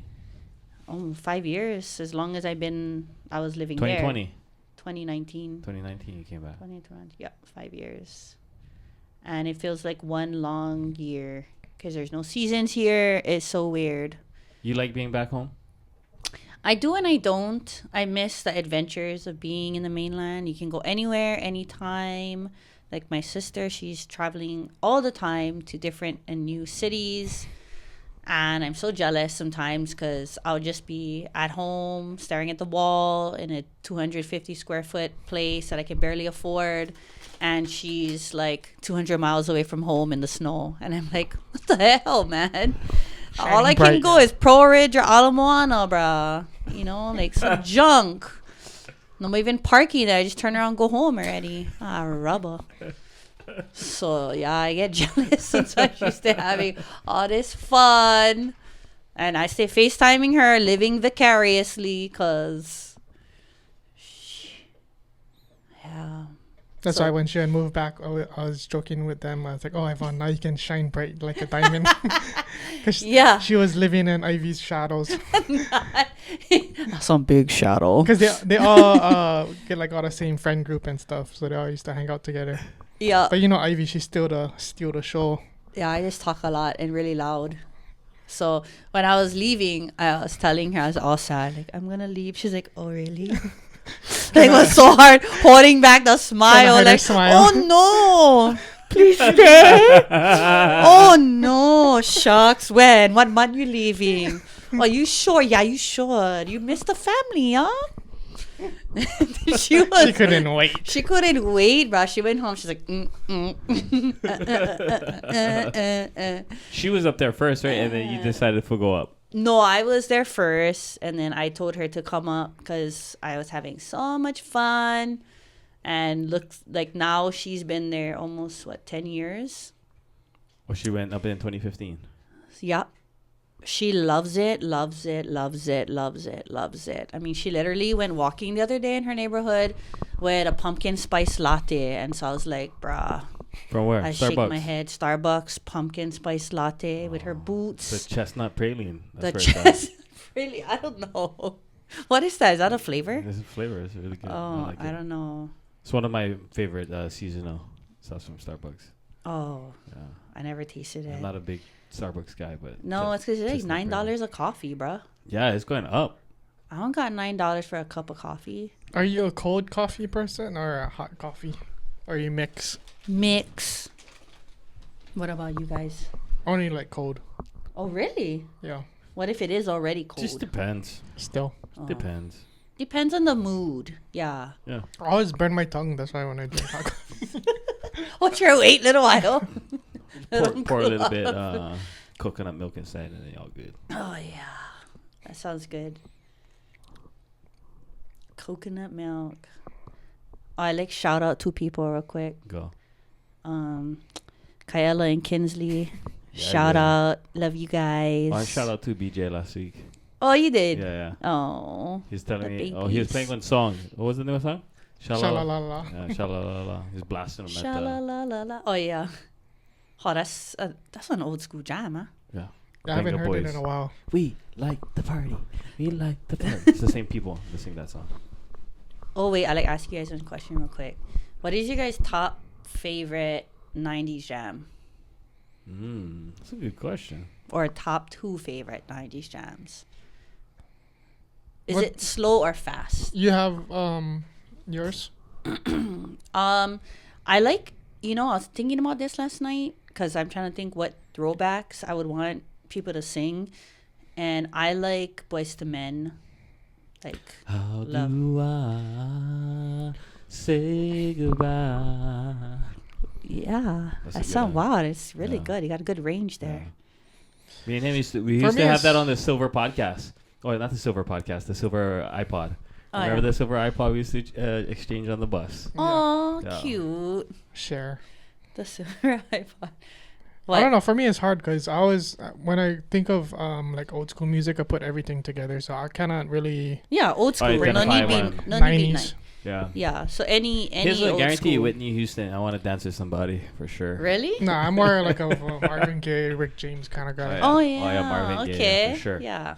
5 years, as long as I was living 2020. there. 2019. 2019 you came back. 2020. Yeah, 5 years. And it feels like one long year because there's no seasons here. It's so weird. You like being back home? I do and I don't. I miss the adventures of being in the mainland. You can go anywhere, anytime. Like my sister, she's traveling all the time to different and new cities. And I'm so jealous sometimes because I'll just be at home staring at the wall in a 250 square foot place that I can barely afford. And she's like 200 miles away from home in the snow. And I'm like, what the hell, man? All I can bright. go is Pro Ridge or Ala Moana, bruh. You know, like some junk. No even parking there. I just turn around and go home already. Rubber. So, yeah, I get jealous sometimes she's still having all this fun. And I stay FaceTiming her, living vicariously, because... Yeah. That's So- why when she had moved back, I was joking with them. I was like, "Oh, Yvonne, now you can shine bright like a diamond." Because Yeah. she was living in Ivy's shadows. Some big shadow. Because they all get like all the same friend group and stuff, so they all used to hang out together. Yeah. But you know, Ivy, she's still the show. Yeah, I just talk a lot and really loud. So when I was leaving, I was telling her, I was all sad, like, I'm gonna leave. She's like, oh, really? Like, it was so hard holding back the smile. hide her Like, smile. oh no, please stay. Oh no, shucks. When? What month you leaving? Are you sure? Yeah, you should. You missed the family, huh? She couldn't wait. She couldn't wait, bro. She went home. She's like, She was up there first, right? And then you decided to go up. No, I was there first, and then I told her to come up because I was having so much fun. And looks like now she's been there almost, 10 years? Or she went up in 2015. Yeah. She loves it, loves it, loves it, loves it, loves it. I mean, she literally went walking the other day in her neighborhood with a pumpkin spice latte. And so I was like, bruh. From where? I Starbucks. shake my head. Starbucks pumpkin spice latte with her boots. The chestnut praline. The That's where it's at. chest. Really? I don't know. What is that? Is that a flavor? This is flavor. It's really good. Oh, like I it. don't know. It's one of my favorite seasonal stuff from Starbucks. Oh, Yeah. I never tasted it. I'm not a big Starbucks guy, but No, it's because it's like chestnut $9 a coffee, bruh. Yeah, it's going up. I don't got $9 for a cup of coffee. Are you a cold coffee person or a hot coffee? Or you mix? Mix. What about you guys? Only like cold. Oh, really? Yeah. What if it is already cold? Just depends. Still. Oh. Depends. Depends on the mood. Yeah. Yeah. I always burn my tongue. That's why when I drink hot coffee. What's your wait, little while? Pour a little bit coconut milk inside, and then all good. Oh, yeah. That sounds good. Coconut milk. Oh, I like shout out two people real quick. Go. Kaela and Kinsley. Yeah, Shout yeah. out. Love you guys. Oh, I shout out to BJ last week. Oh, you did? Yeah, yeah. Oh. He's telling The me. Oh, he was babies. playing one song. What was the name of the song? Sha-la-la-la. Sha-la-la-la. He's blasting him at the... Sha-la-la-la-la. Oh, yeah. Oh, that's an old school jam, huh? Yeah. I haven't Venga heard Boys. it in a while. We like the party. We like the party. It's the same people that sing that song. Oh, wait. I ask you guys one question real quick. What is your guys' top favorite 90s jam? That's a good question. Or top 2 favorite 90s jams? Is What- it slow or fast? You have yours? I like, I was thinking about this last night because I'm trying to think what throwbacks I would want people to sing. And I like Boys to Men. Like, How Love. do I say goodbye? yeah. That's a That good sound one. wow. It's really Yeah. good. You got a good range there. Yeah. Me and him used to For me, have that it's- on the Silver podcast. Oh, not the Silver podcast, the Silver iPod. Oh, Remember yeah. the Silver iPod we used to exchange on the bus? Oh, Yeah. cute. Share. The silver iPod. I don't know. For me, it's hard because I always, when I think of like old school music, I put everything together. So I cannot really Yeah, old school. No identify need being, one. no need being 90s. nice. Yeah. Yeah. So any Here's a old guarantee, school. Whitney Houston. I want to dance with somebody for sure. Really? No, I'm more like a Marvin Gaye, Rick James kind of guy. Yeah. Oh Oh, yeah. yeah, Marvin Gaye, okay. for sure. Yeah.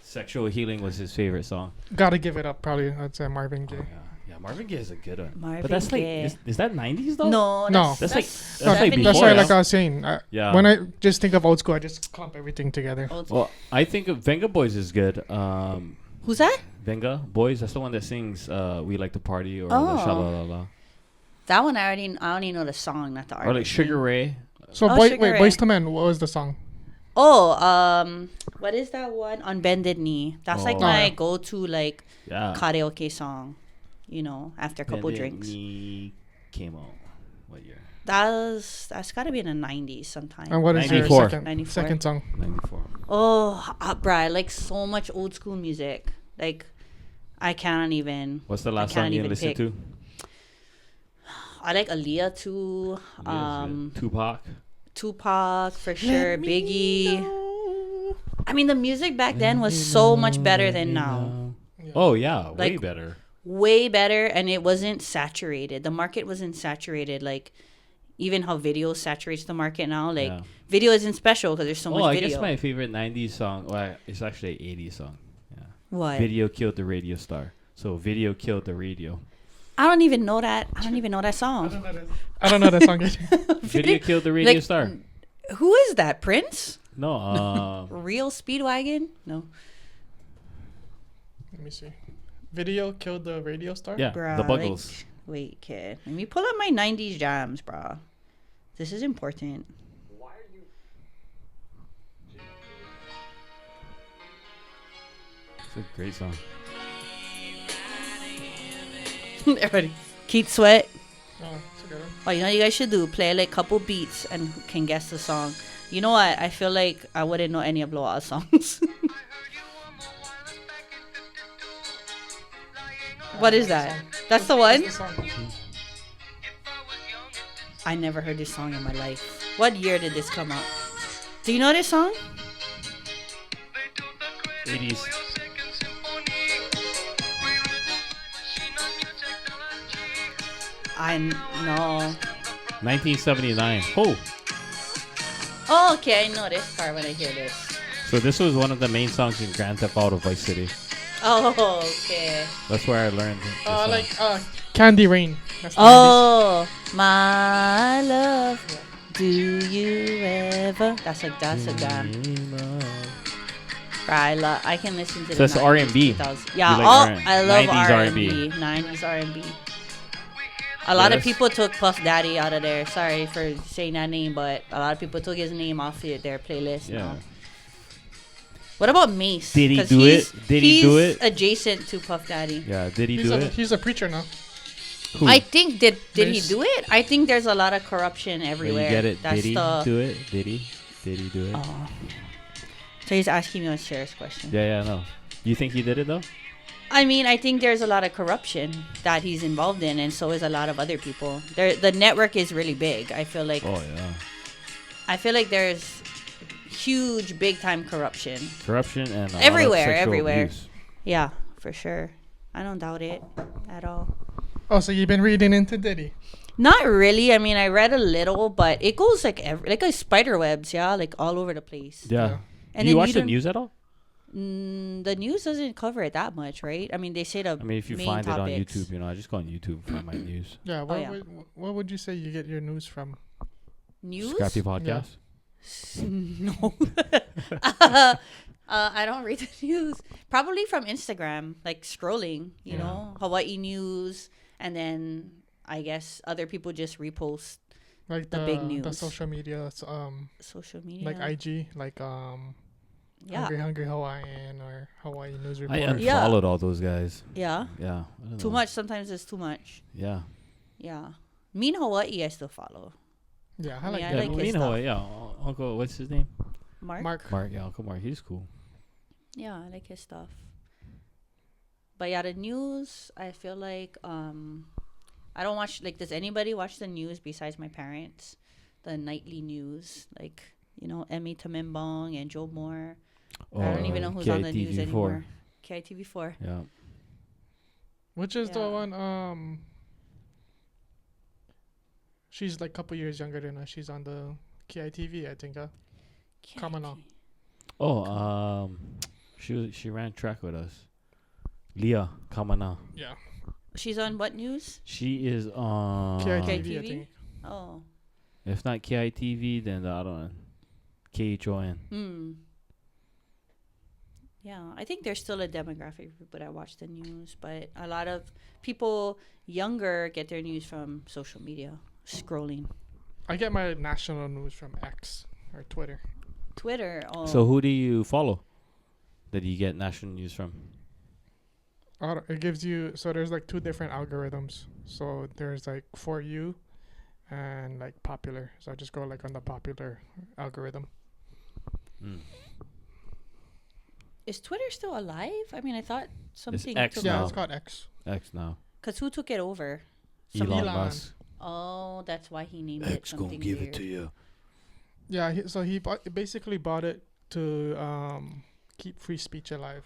Sexual Healing was his favorite song. Gotta give it up, probably. I'd say Marvin Gaye. Yeah, Marvin Gaye is a good one. Marvin but that's like, Gaye. is that 90s though? No. No. That's like- that's that's like 70s. That's before, why, yeah. like I was saying, Yeah. when I just think of old school, I just clump everything together. Old school. Well, I think of Venga Boys is good. Who's that? Venga Boys, that's the one that sings "We Like to Party" or Oh. the "Sha-la-la-la." That one I only know the song, not the artist. Or like Sugar Ray. So, Oh, Sugar Ray. Boys to Men, what was the song? Oh, what is that one? On Bended Knee. That's like Oh. my Oh, yeah. go-to like Yeah. karaoke song. After a couple Bended drinks. Knee came out. What year? That's got to be in the 90s sometime. And what is 94. your second, 94. second song? 94. Oh, bruh, I like so much old school music. Like, I can't even. What's the last can't song you even listened pick. to? I like Aaliyah too. Tupac for sure. Biggie. I mean, the music back then was so much better than now. Oh yeah, way Like- better. Way better, and it wasn't saturated. The market wasn't saturated. Like, even how video saturates the market now. Like, Yeah. video isn't special because there's so much I video. guess my favorite 90s song, well, it's actually an 80s song. Yeah. What? Video killed the radio star. So video killed the radio. I don't even know that. I don't even know that song. I don't know that song either. Video killed the radio Like, star. Who is that? Prince? No, Real Speedwagon? No. Let me see. Video killed the radio star? yeah, Bruh, the Buggles. like, wait, kid. Let me pull up my 90s jams, bro. This is important. It's a great song. Everybody. Keith Sweat. Oh, it's a good one. Oh, you know what you guys should do? Play like a couple beats and who can guess the song. You know what? I feel like I wouldn't know any of Loa'a's songs. What is that? That's the one? That's the song. I never heard this song in my life. What year did this come out? Do you know this song? 80s. I know. 1979. Oh, Oh, okay. I know this part when I hear this. so this was one of the main songs in Grand Theft Auto Vice City. Oh, okay. That's where I learned. This song. Like Candy Rain. That's the Oh, my love. Do you ever? That's a jam. I can listen to So the it's R&B. 2000s. Yeah, You like R&B. I love 90s R&B. 90s R&B. A lot of people took Puff Daddy out of there. Sorry for saying that name, but a lot of people took his name off their playlist. Yeah. now. What about Mace? Did he 'Cause do he's- it? Did he do he's it? adjacent to Puff Daddy. Yeah, did he He's do a, it? he's a preacher now. Who? I think did he Mace. do it? I think there's a lot of corruption Did everywhere. you get it? That's Did he the. do it? Did he? Did he do it? Oh. So he's asking me a serious question. Yeah, no. You think he did it though? I mean, I think there's a lot of corruption that he's involved in, and so is a lot of other people. The network is really big. I feel like Oh yeah. there's huge, big time corruption. Corruption and a lot of Everywhere, sexual everywhere. abuse. Yeah, for sure. I don't doubt it at all. Oh, so you've been reading into Diddy? Not really. I mean, I read a little, but it goes like like a spider webs, yeah, like all over the place. Yeah. And Do you then watch the don't- news at all? The news doesn't cover it that much, right? I mean, they say the I mean, if you main find topics. it on YouTube, you know, I just go on YouTube and find my news. Yeah. yeah. What would you say you get your news from? News? Scrappy podcast. No. I don't read the news. Probably from Instagram, like scrolling, you know, Hawaii news, and then I guess other people just repost Like the big news. the social media, social media. like IG, like yeah. Hungry Hawaiian or Hawaii News I Report. unfollowed all those guys. Yeah. Yeah. I don't Too know. much. Sometimes it's too much. Yeah. Yeah. Mean Hawaii, I still follow. Yeah, I I like mean, that. I like his you know stuff. what? Yeah. Uncle, what's his name? Mark? Mark. Yeah, Uncle Mark. He's cool. Yeah, I like his stuff. But yeah, the news, I feel like I don't watch, like, does anybody watch the news besides my parents? The nightly news, like, you know, Emmy Tamimbong and Joe Moore. I don't even know who's on the news anymore. KITV4. Yeah. Which is the Yeah. one? She's like a couple years younger than us. She's on the KITV, I think. Kamala. Oh, she ran track with us. Leah Kamana. Yeah. She's on what news? She is on KITV, I KITV? think. Oh. If not KITV, then the other one, KHON. Yeah, I think there's still a demographic of people that watch the news, but a lot of people younger get their news from social media, scrolling. I get my national news from X or Twitter. Twitter. Oh. So who do you follow that you get national news from? It gives you, so there's like two different algorithms. So there's like For You and like Popular. So I just go like on the Popular algorithm. Is Twitter still alive? I mean, I thought something. X took Yeah, now. it's called X. X now. Because who took it over? Elon Elon. Musk. Oh, that's why he named it something weird. you. Yeah, so he basically bought it to keep free speech alive.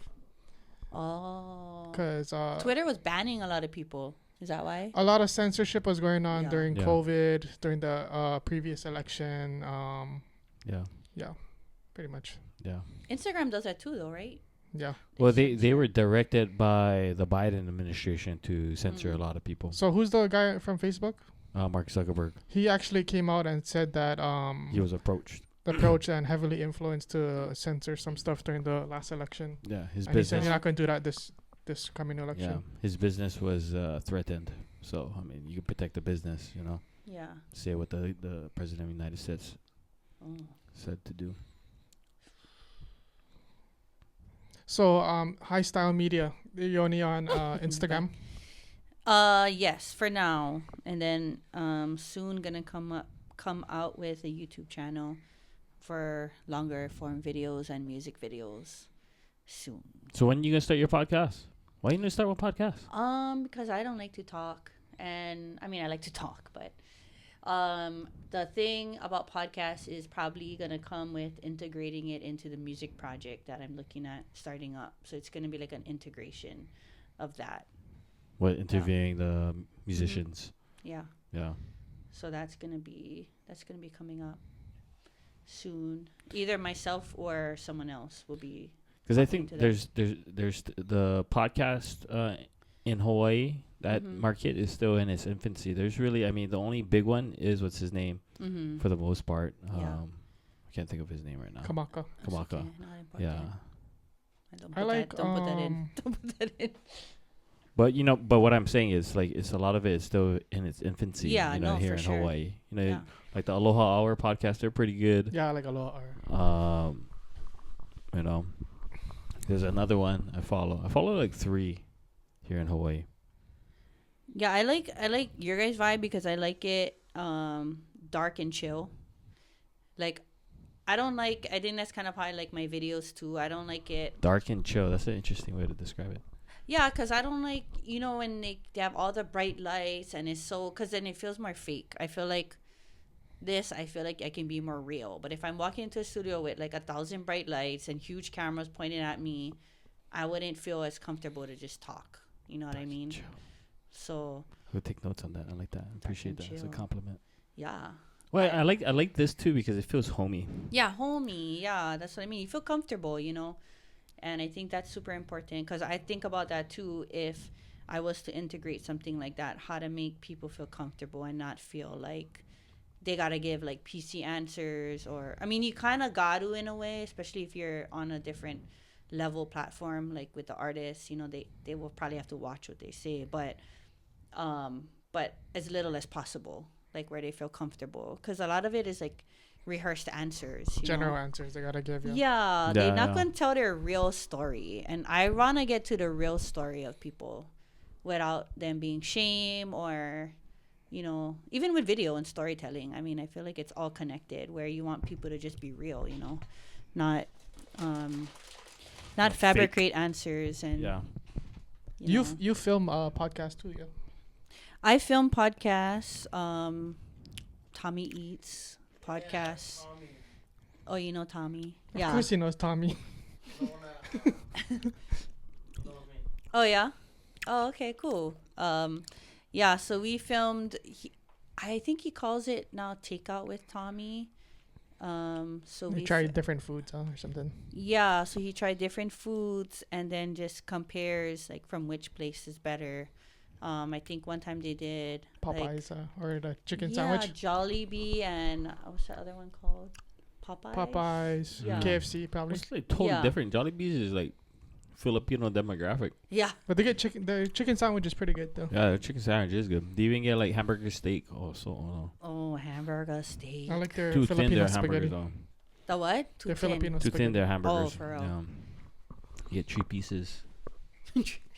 Oh. Because Twitter was banning a lot of people. Is that why? a lot of censorship was going on Yeah. during Yeah. COVID, during the previous election. Yeah. Pretty much. Yeah. Instagram does that too, though, right? Yeah. Well, they were directed by the Biden administration to censor a lot of people. So who's the guy from Facebook? Mark Zuckerberg. He actually came out and said that He was approached. the approach and heavily influenced to censor some stuff during the last election. Yeah, his And he said business. he's not going to do that this coming Yeah, election. his business was threatened. So I mean, you can protect the business. You know, Yeah. say what the president of the United States Oh. said to do. So High Style Media, you're only on Instagram. Yes, for now, and then soon gonna come out with a YouTube channel for longer form videos and music videos soon. So when you gonna start your podcast? Why you gonna start with podcast? Because I don't like to talk, and I mean I like to talk, but the thing about podcasts is probably gonna come with integrating it into the music project that I'm looking at starting up. So it's gonna be like an integration of that. What interviewing the musicians? Yeah. Yeah. So that's gonna be coming up soon. Either myself or someone else will be. Because I talking think to there's the podcast in Hawaii. That Mhm. market is still in its infancy. There's really, I mean, the only big one is what's his name Mm-hmm. for the most part. Yeah. I can't think of his name right now. Kamaka. Kamaka. Yeah. Yeah. I like Don't put that in. Don't put that in. But but what I'm saying is like it's a lot of it is still in its infancy. Yeah, you know, no, here for in sure. Hawaii. You know, Yeah. like the Aloha Hour podcast, they're pretty good. Yeah, like a lot. You know, there's another one I follow. I follow like 3 here in Hawaii. Yeah, I like your guys' vibe because I like it dark and chill. Like I think that's kind of how I like my videos too. I don't like it. Dark and chill. That's an interesting way to describe it. Yeah, because I don't like, when they have all the bright lights and it's so, because then it feels more fake. I feel like I can be more real. But if I'm walking into a studio with like 1,000 bright lights and huge cameras pointing at me, I wouldn't feel as comfortable to just talk. You know what I mean? Chill. So We'll take notes on that. I like that. I appreciate that. It's a chill. compliment. yeah. Well, I like this too because it feels homey. Yeah, homey. Yeah, that's what I mean. You feel comfortable, you know? And I think that's super important because I think about that too. If I was to integrate something like that, how to make people feel comfortable and not feel like they got to give like PC answers or, I mean, you kind of got to in a way, especially if you're on a different level platform, like with the artists, you know, they will probably have to watch what they say, but as little as possible, like where they feel comfortable. Because a lot of it is like rehearsed answers. General answers they gotta give you. Yeah, they're not Yeah. going to tell their real story. And I want to get to the real story of people without them being shame or, you know, even with video and storytelling. I mean, I feel like it's all connected where you want people to just be real, you know, not Not fabricate answers. And Yeah. you know. You film a podcast too, yeah. I film podcasts. Tommy Eats podcast. Oh, you know Tommy? Of Yeah. course he knows Tommy. Oh yeah. Oh, okay, cool. Yeah. So we filmed. I think he calls it now Takeout with Tommy. So We we tried different foods, or something. Yeah. So he tried different foods and then just compares like from which place is better. I think one time they did like, Popeyes or the chicken yeah, sandwich. Jollibee and what's the other one called? Popeyes, Yeah. KFC probably. It's like totally Yeah. different. Jollibee's is like Filipino demographic. Yeah. But they get chicken. The chicken sandwich is pretty good though. Yeah, the chicken sandwich is good. Do you even get like hamburger steak? Oh, so Oh, hamburger steak. I like their too thin Filipino their spaghetti. hamburgers though. The what? Too Their thin. Filipino Too thin spaghetti. their hamburgers. for real. Yeah. You get 3 pieces.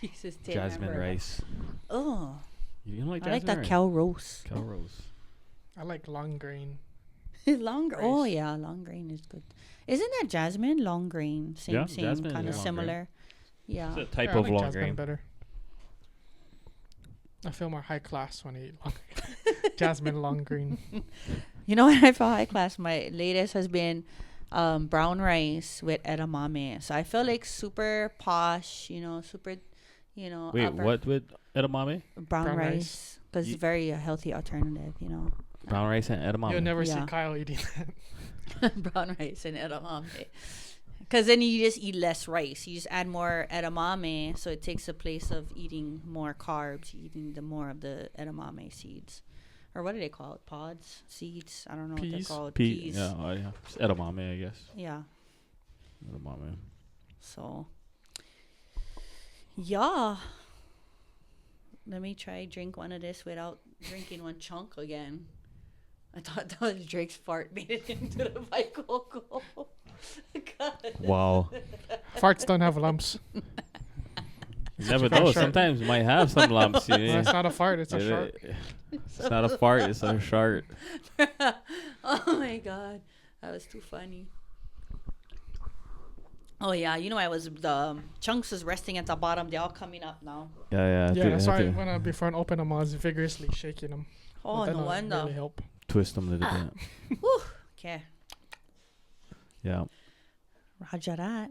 Pieces thin Jasmine hamburger. rice. Oh, You don't like I like jasmine that rice? cow roast. Cow roast. I like long grain. Long grain. Oh Rice. yeah, long grain is good. Isn't that jasmine long grain? Same, Yeah, same, jasmine kind of is long grain. similar. Yeah. It's a type Yeah, I of like long jasmine grain. better. I feel more high class when I eat long jasmine long green. You know what I feel high class? My latest has been brown rice with edamame. So I feel like super posh, you know, super, you know. Wait, upper- what with edamame? Brown Brown rice. rice. Because Ye- it's very a healthy alternative, you know. Brown rice and edamame. You'll never see Yeah. Kyle eating that. Brown rice and edamame. Because then you just eat less rice. You just add more edamame, so it takes the place of eating more carbs, eating the more of the edamame seeds. Or what do they call it? Pods? Seeds? I don't know what they're Peas? called. Peas. Yeah, yeah. It's edamame, I guess. Yeah. Edamame. So, yeah. Let me try drink one of this without drinking one chunk again. I thought that was Drake's fart made it into the Coco. God. Wow. Farts don't have lumps. You never Fart know. shark. Sometimes you might have some lumps. Well, it's not a fart, it's a Yeah, shark. It's not a fart. It's a shark. Oh my God. That was too funny. Oh yeah, you know the chunks is resting at the bottom. They're all coming up now. Yeah, Yeah, that's why to when before I open them, I was vigorously shaking them. Oh, no Really wonder. help. twist them a little bit. Whew. Okay. Yeah. Roger that.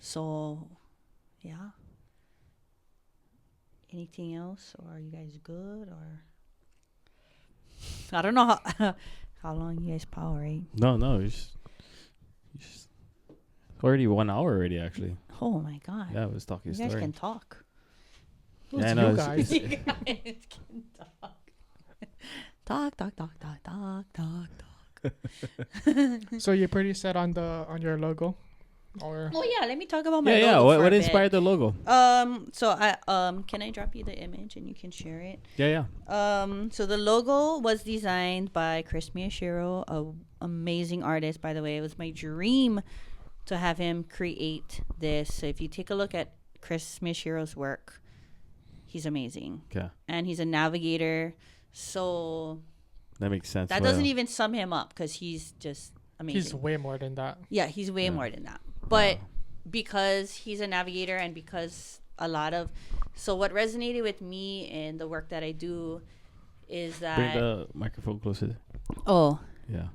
So, yeah. Anything else, or are you guys good, or I don't know how long you guys power, right? No. It's already 1 hour already, actually. Oh my God. Yeah, I was talking You guys story. can talk. Who's Yeah, I know, you it's- guys? You guys can talk. Talk. So you're pretty set on your logo, or Oh yeah, let me talk about my Yeah. logo for What a bit. inspired the logo? So I can I drop you the image and you can share it? Yeah. So the logo was designed by Chris Miyashiro, a amazing artist, by the way. It was my dream to have him create this. So if you take a look at Chris Miyashiro's work, he's amazing. Okay. And he's a navigator. So That makes sense. that Well, doesn't even sum him up because he's just amazing. he's way more than that. Yeah, he's way Yeah. more than that. But Yeah. because he's a navigator and because so what resonated with me in the work that I do is Bring that the microphone closer. Yeah.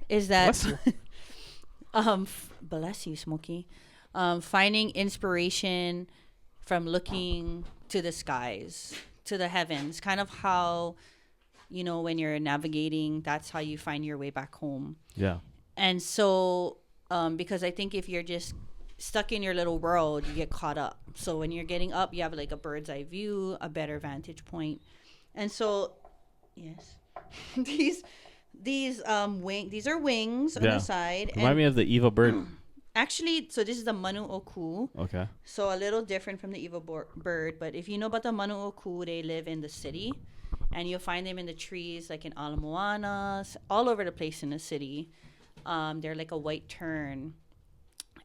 is that Bless you. bless you, Smokey. Finding inspiration from looking to the skies, to the heavens, kind of how, when you're navigating, that's how you find your way back home. Yeah. And so, because I think if you're just stuck in your little world, you get caught up. So when you're getting up, you have like a bird's eye view, a better vantage point. And so, yes, these are wings on the side. Remind me of the Eva bird. Actually, so this is the manu oku. Okay. So a little different from the Eva bird, but if you know about the manu oku, they live in the city, and you'll find them in the trees, like in Ala Moana, all over the place in the city. They're like a white tern,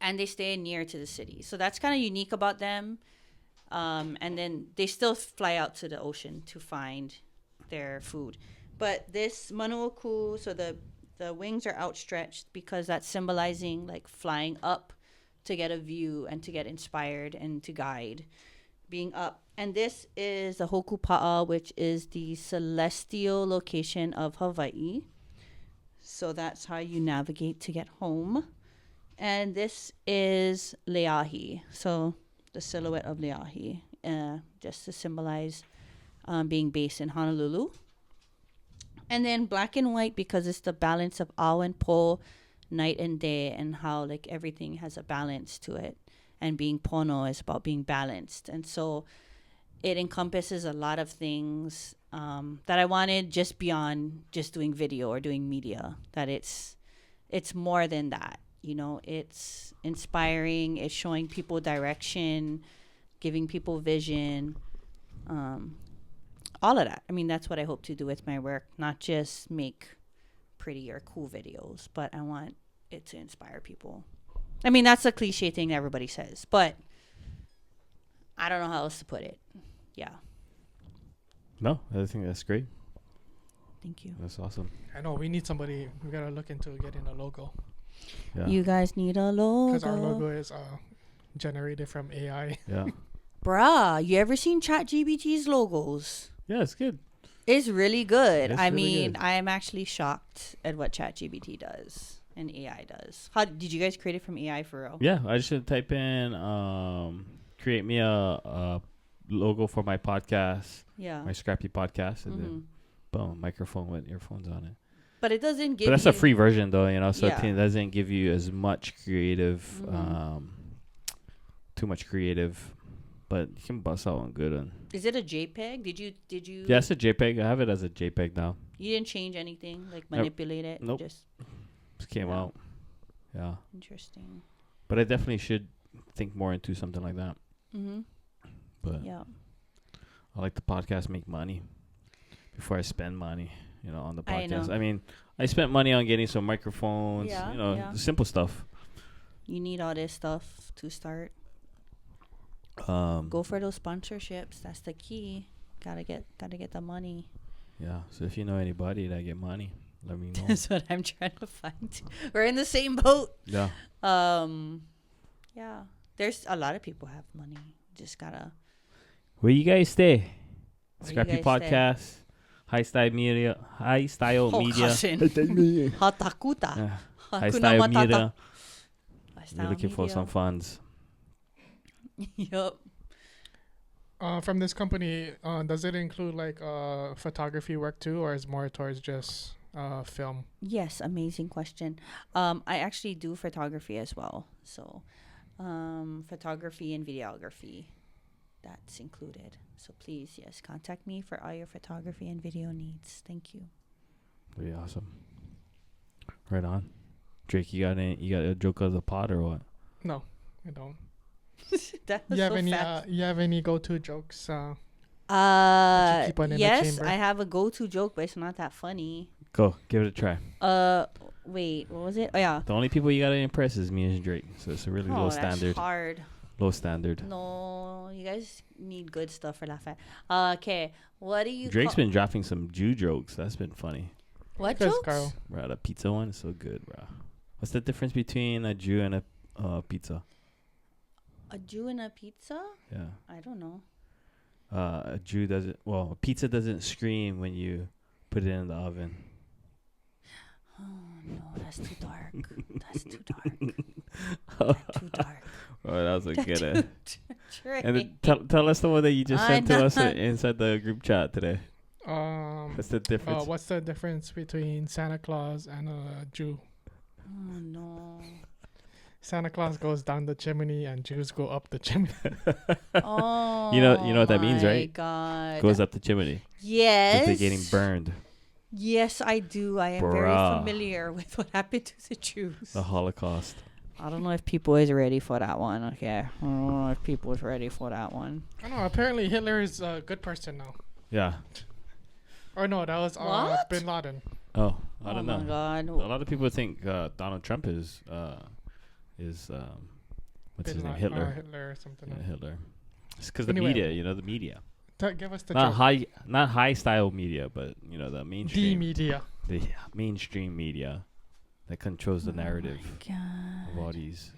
and they stay near to the city. So that's kind of unique about them. And then they still fly out to the ocean to find their food. But this manuoku, so the wings are outstretched because that's symbolizing like flying up to get a view and to get inspired and to guide being up. And this is the Hokupa'a, which is the celestial location of Hawaii. So that's how you navigate to get home. And this is Leahi, so the silhouette of Leahi, just to symbolize being based in Honolulu. And then black and white because it's the balance of ao and po, night and day, and how like everything has a balance to it. And being pono is about being balanced. And so it encompasses a lot of things that I wanted just beyond just doing video or doing media. That it's more than that. It's inspiring. It's showing people direction, giving people vision, all of that. I mean, that's what I hope to do with my work, not just make pretty or cool videos, but I want it to inspire people. I mean, that's a cliche thing everybody says, but I don't know how else to put it. Yeah. No, I think that's great. Thank you. That's awesome. I know we need somebody. We gotta look into getting a logo. Yeah. You guys need a logo. Because our logo is generated from AI. Yeah. Bruh, you ever seen ChatGPT's logos? Yeah, it's good. It's really good. It's I really mean, good. I am actually shocked at what ChatGPT does and AI does. How did you guys create it from AI for real? Yeah, I should type in create me a logo for my podcast, Yeah. my Scrappy podcast, and then boom, microphone with earphones on it. But it doesn't give But that's you a free version though, so Yeah. it doesn't give you as much creative, too much creative, but you can bust out one good one. Is it a JPEG? Did you Yeah, it's a JPEG. I have it as a JPEG now. You didn't change anything, like manipulate it? Nope. Just Just came out. Yeah. interesting. But I definitely should think more into something like that. Mm-hmm. But Yeah. I like the podcast make money before I spend money, on the I podcast. know. I mean, I spent money on getting some microphones, Yeah. the simple stuff. You need all this stuff to start. Um, Go for those sponsorships. That's the key. Gotta get the money. Yeah. So if you know anybody that get money, let me know. That's what I'm trying to find. We're in the same boat. Yeah. Yeah. There's a lot of people have money. Just gotta. Where you guys stay? Where Scrappy you guys Podcast, High Style Media, High Style Oh, Media. cousin. Hatakuta. Yeah. High Hakuna Style Matata. Media. High We're Style looking for Media. some funds. Yup. From this company, does it include like photography work too, or is more towards just film? Yes, amazing question. I actually do photography as well. So, photography and videography, that's included. So please, yes, contact me for all your photography and video needs. Thank you. Mm-hmm. That'd be awesome. Right on. Drake, you got a joke of the pod or what? No, I don't. That was You have so any? fast. You have any go-to jokes? Keep one in the Yes, chamber? I have a go-to joke, but it's not that funny. Go, give it a try. Wait, what was it? Oh yeah. The only people you gotta impress is me and Drake, so it's a really low That's standard. hard. Low standard. No, you guys need good stuff for laugh at. Okay, what do you? Drake's been dropping some Jew jokes. That's been funny. What Because jokes? Carl. Bro, the pizza one is so good, bro. What's the difference between a Jew and a pizza? A Jew and a pizza? Yeah. I don't know. A Jew doesn't. Well, a pizza doesn't scream when you put it in the oven. Oh no, that's too dark. That's too dark. Too dark. Oh, that was a good one. Trey. And then tell us the one that you just I sent to us know. inside the group chat today. What's What's the difference? what's the difference between Santa Claus and a Jew? Oh no. Santa Claus goes down the chimney and Jews go up the chimney. Oh. You know what that means, my right? God. Goes up the chimney. Yes. 'Cause they're getting burned. Yes, I do. I am very Bruh. familiar with what happened to the Jews. The Holocaust. I don't know if people is ready for that one. Okay, I don't know if people is ready for that one. I don't know. Apparently Hitler is a good person now. Yeah. Or no, that was What? Bin Laden. Oh, I don't Oh know. my God. A lot of people think Donald Trump is what's his name? Hitler. Hitler or something. Yeah, Hitler. It's because Anyway. the media, the media. Give us the Not joke. high style media, but the The mainstream, media. the mainstream media that controls the narrative God. of all these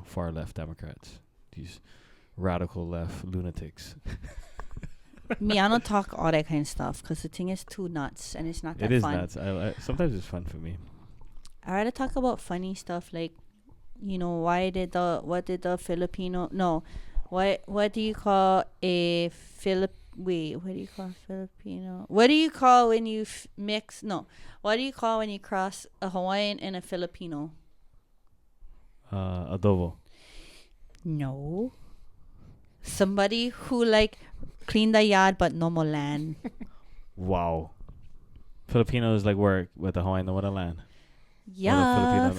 far left Democrats, these radical left lunatics. Me, I don't talk all that kind of stuff because the thing is too nuts and it's not that It is fun. nuts. Sometimes it's fun for me. I rather talk about funny stuff like, what did the Filipino? No, what do you call a Wait, what do you call Filipino? What do you call when you mix? No, what do you call when you cross a Hawaiian and a Filipino? Adobo. No. Somebody who clean the yard but no more land. Wow. Filipinos work with the Hawaiian no land. Yeah, Filipino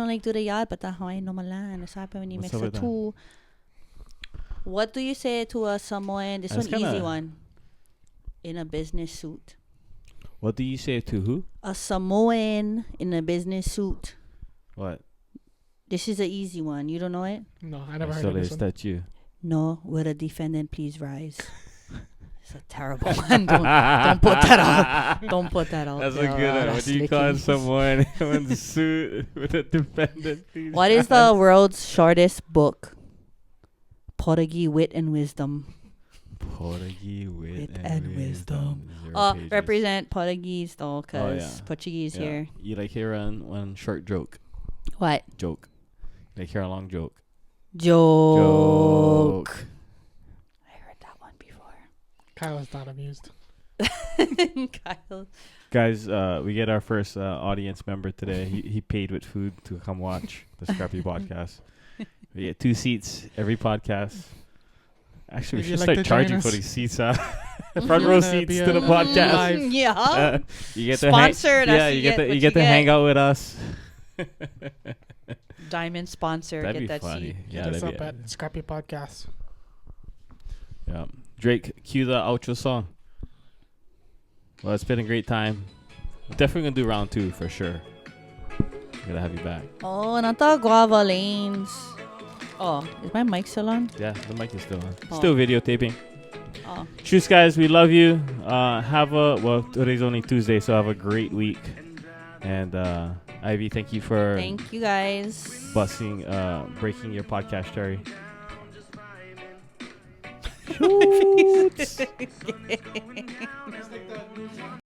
Filipino do the yard but the Hawaiian no more land. That's happened when you What's mix up the with that? two. What do you say to a Samoan? This That's one easy kinda- one. In a business suit. What do you say to who? A Samoan in a business suit. What? This is an easy one. You don't know it? No, I never heard So of this is one. that you? No, will the defendant please rise? It's a terrible one. Don't put that out. Don't put that out. That's a there. good one. What That's do you call licky. someone in the suit with a defendant? Please What is the world's shortest book? Portuguese Wit and Wisdom. Portuguese wit Wit and and wisdom. 0 pages. Represent Portuguese though, because yeah. Portuguese Yeah. here. You hear one short joke. What? Joke. Hear a long joke. Joke. I heard that one before. Kyle's not amused. Kyle. Guys, we get our first audience member today. He paid with food to come watch the Scrappy podcast. We get 2 seats every podcast. Actually, we If you'd should like start to charging join for us. these seats. Front row Wanna seats be to the a podcast. live- Yeah. You get Sponsor, to hang, that's yeah, you you get get to what you get you to hang get. out with us. Diamond sponsor. That'd Get be that funny. seat. Yeah, Hit us that'd up be at Scrappy Podcast. yeah. Drake, cue the outro song. Well, it's been a great time. We're definitely gonna do round 2 for sure. Gonna have you back. Oh, not the guava lanes. Oh, is my mic still on? Yeah, the mic is still on. Oh. Still videotaping. Oh. Cheers, guys. We love you. Today's only Tuesday, so have a great week. And Ivy, thank you for Thank you guys. breaking your podcast cherry.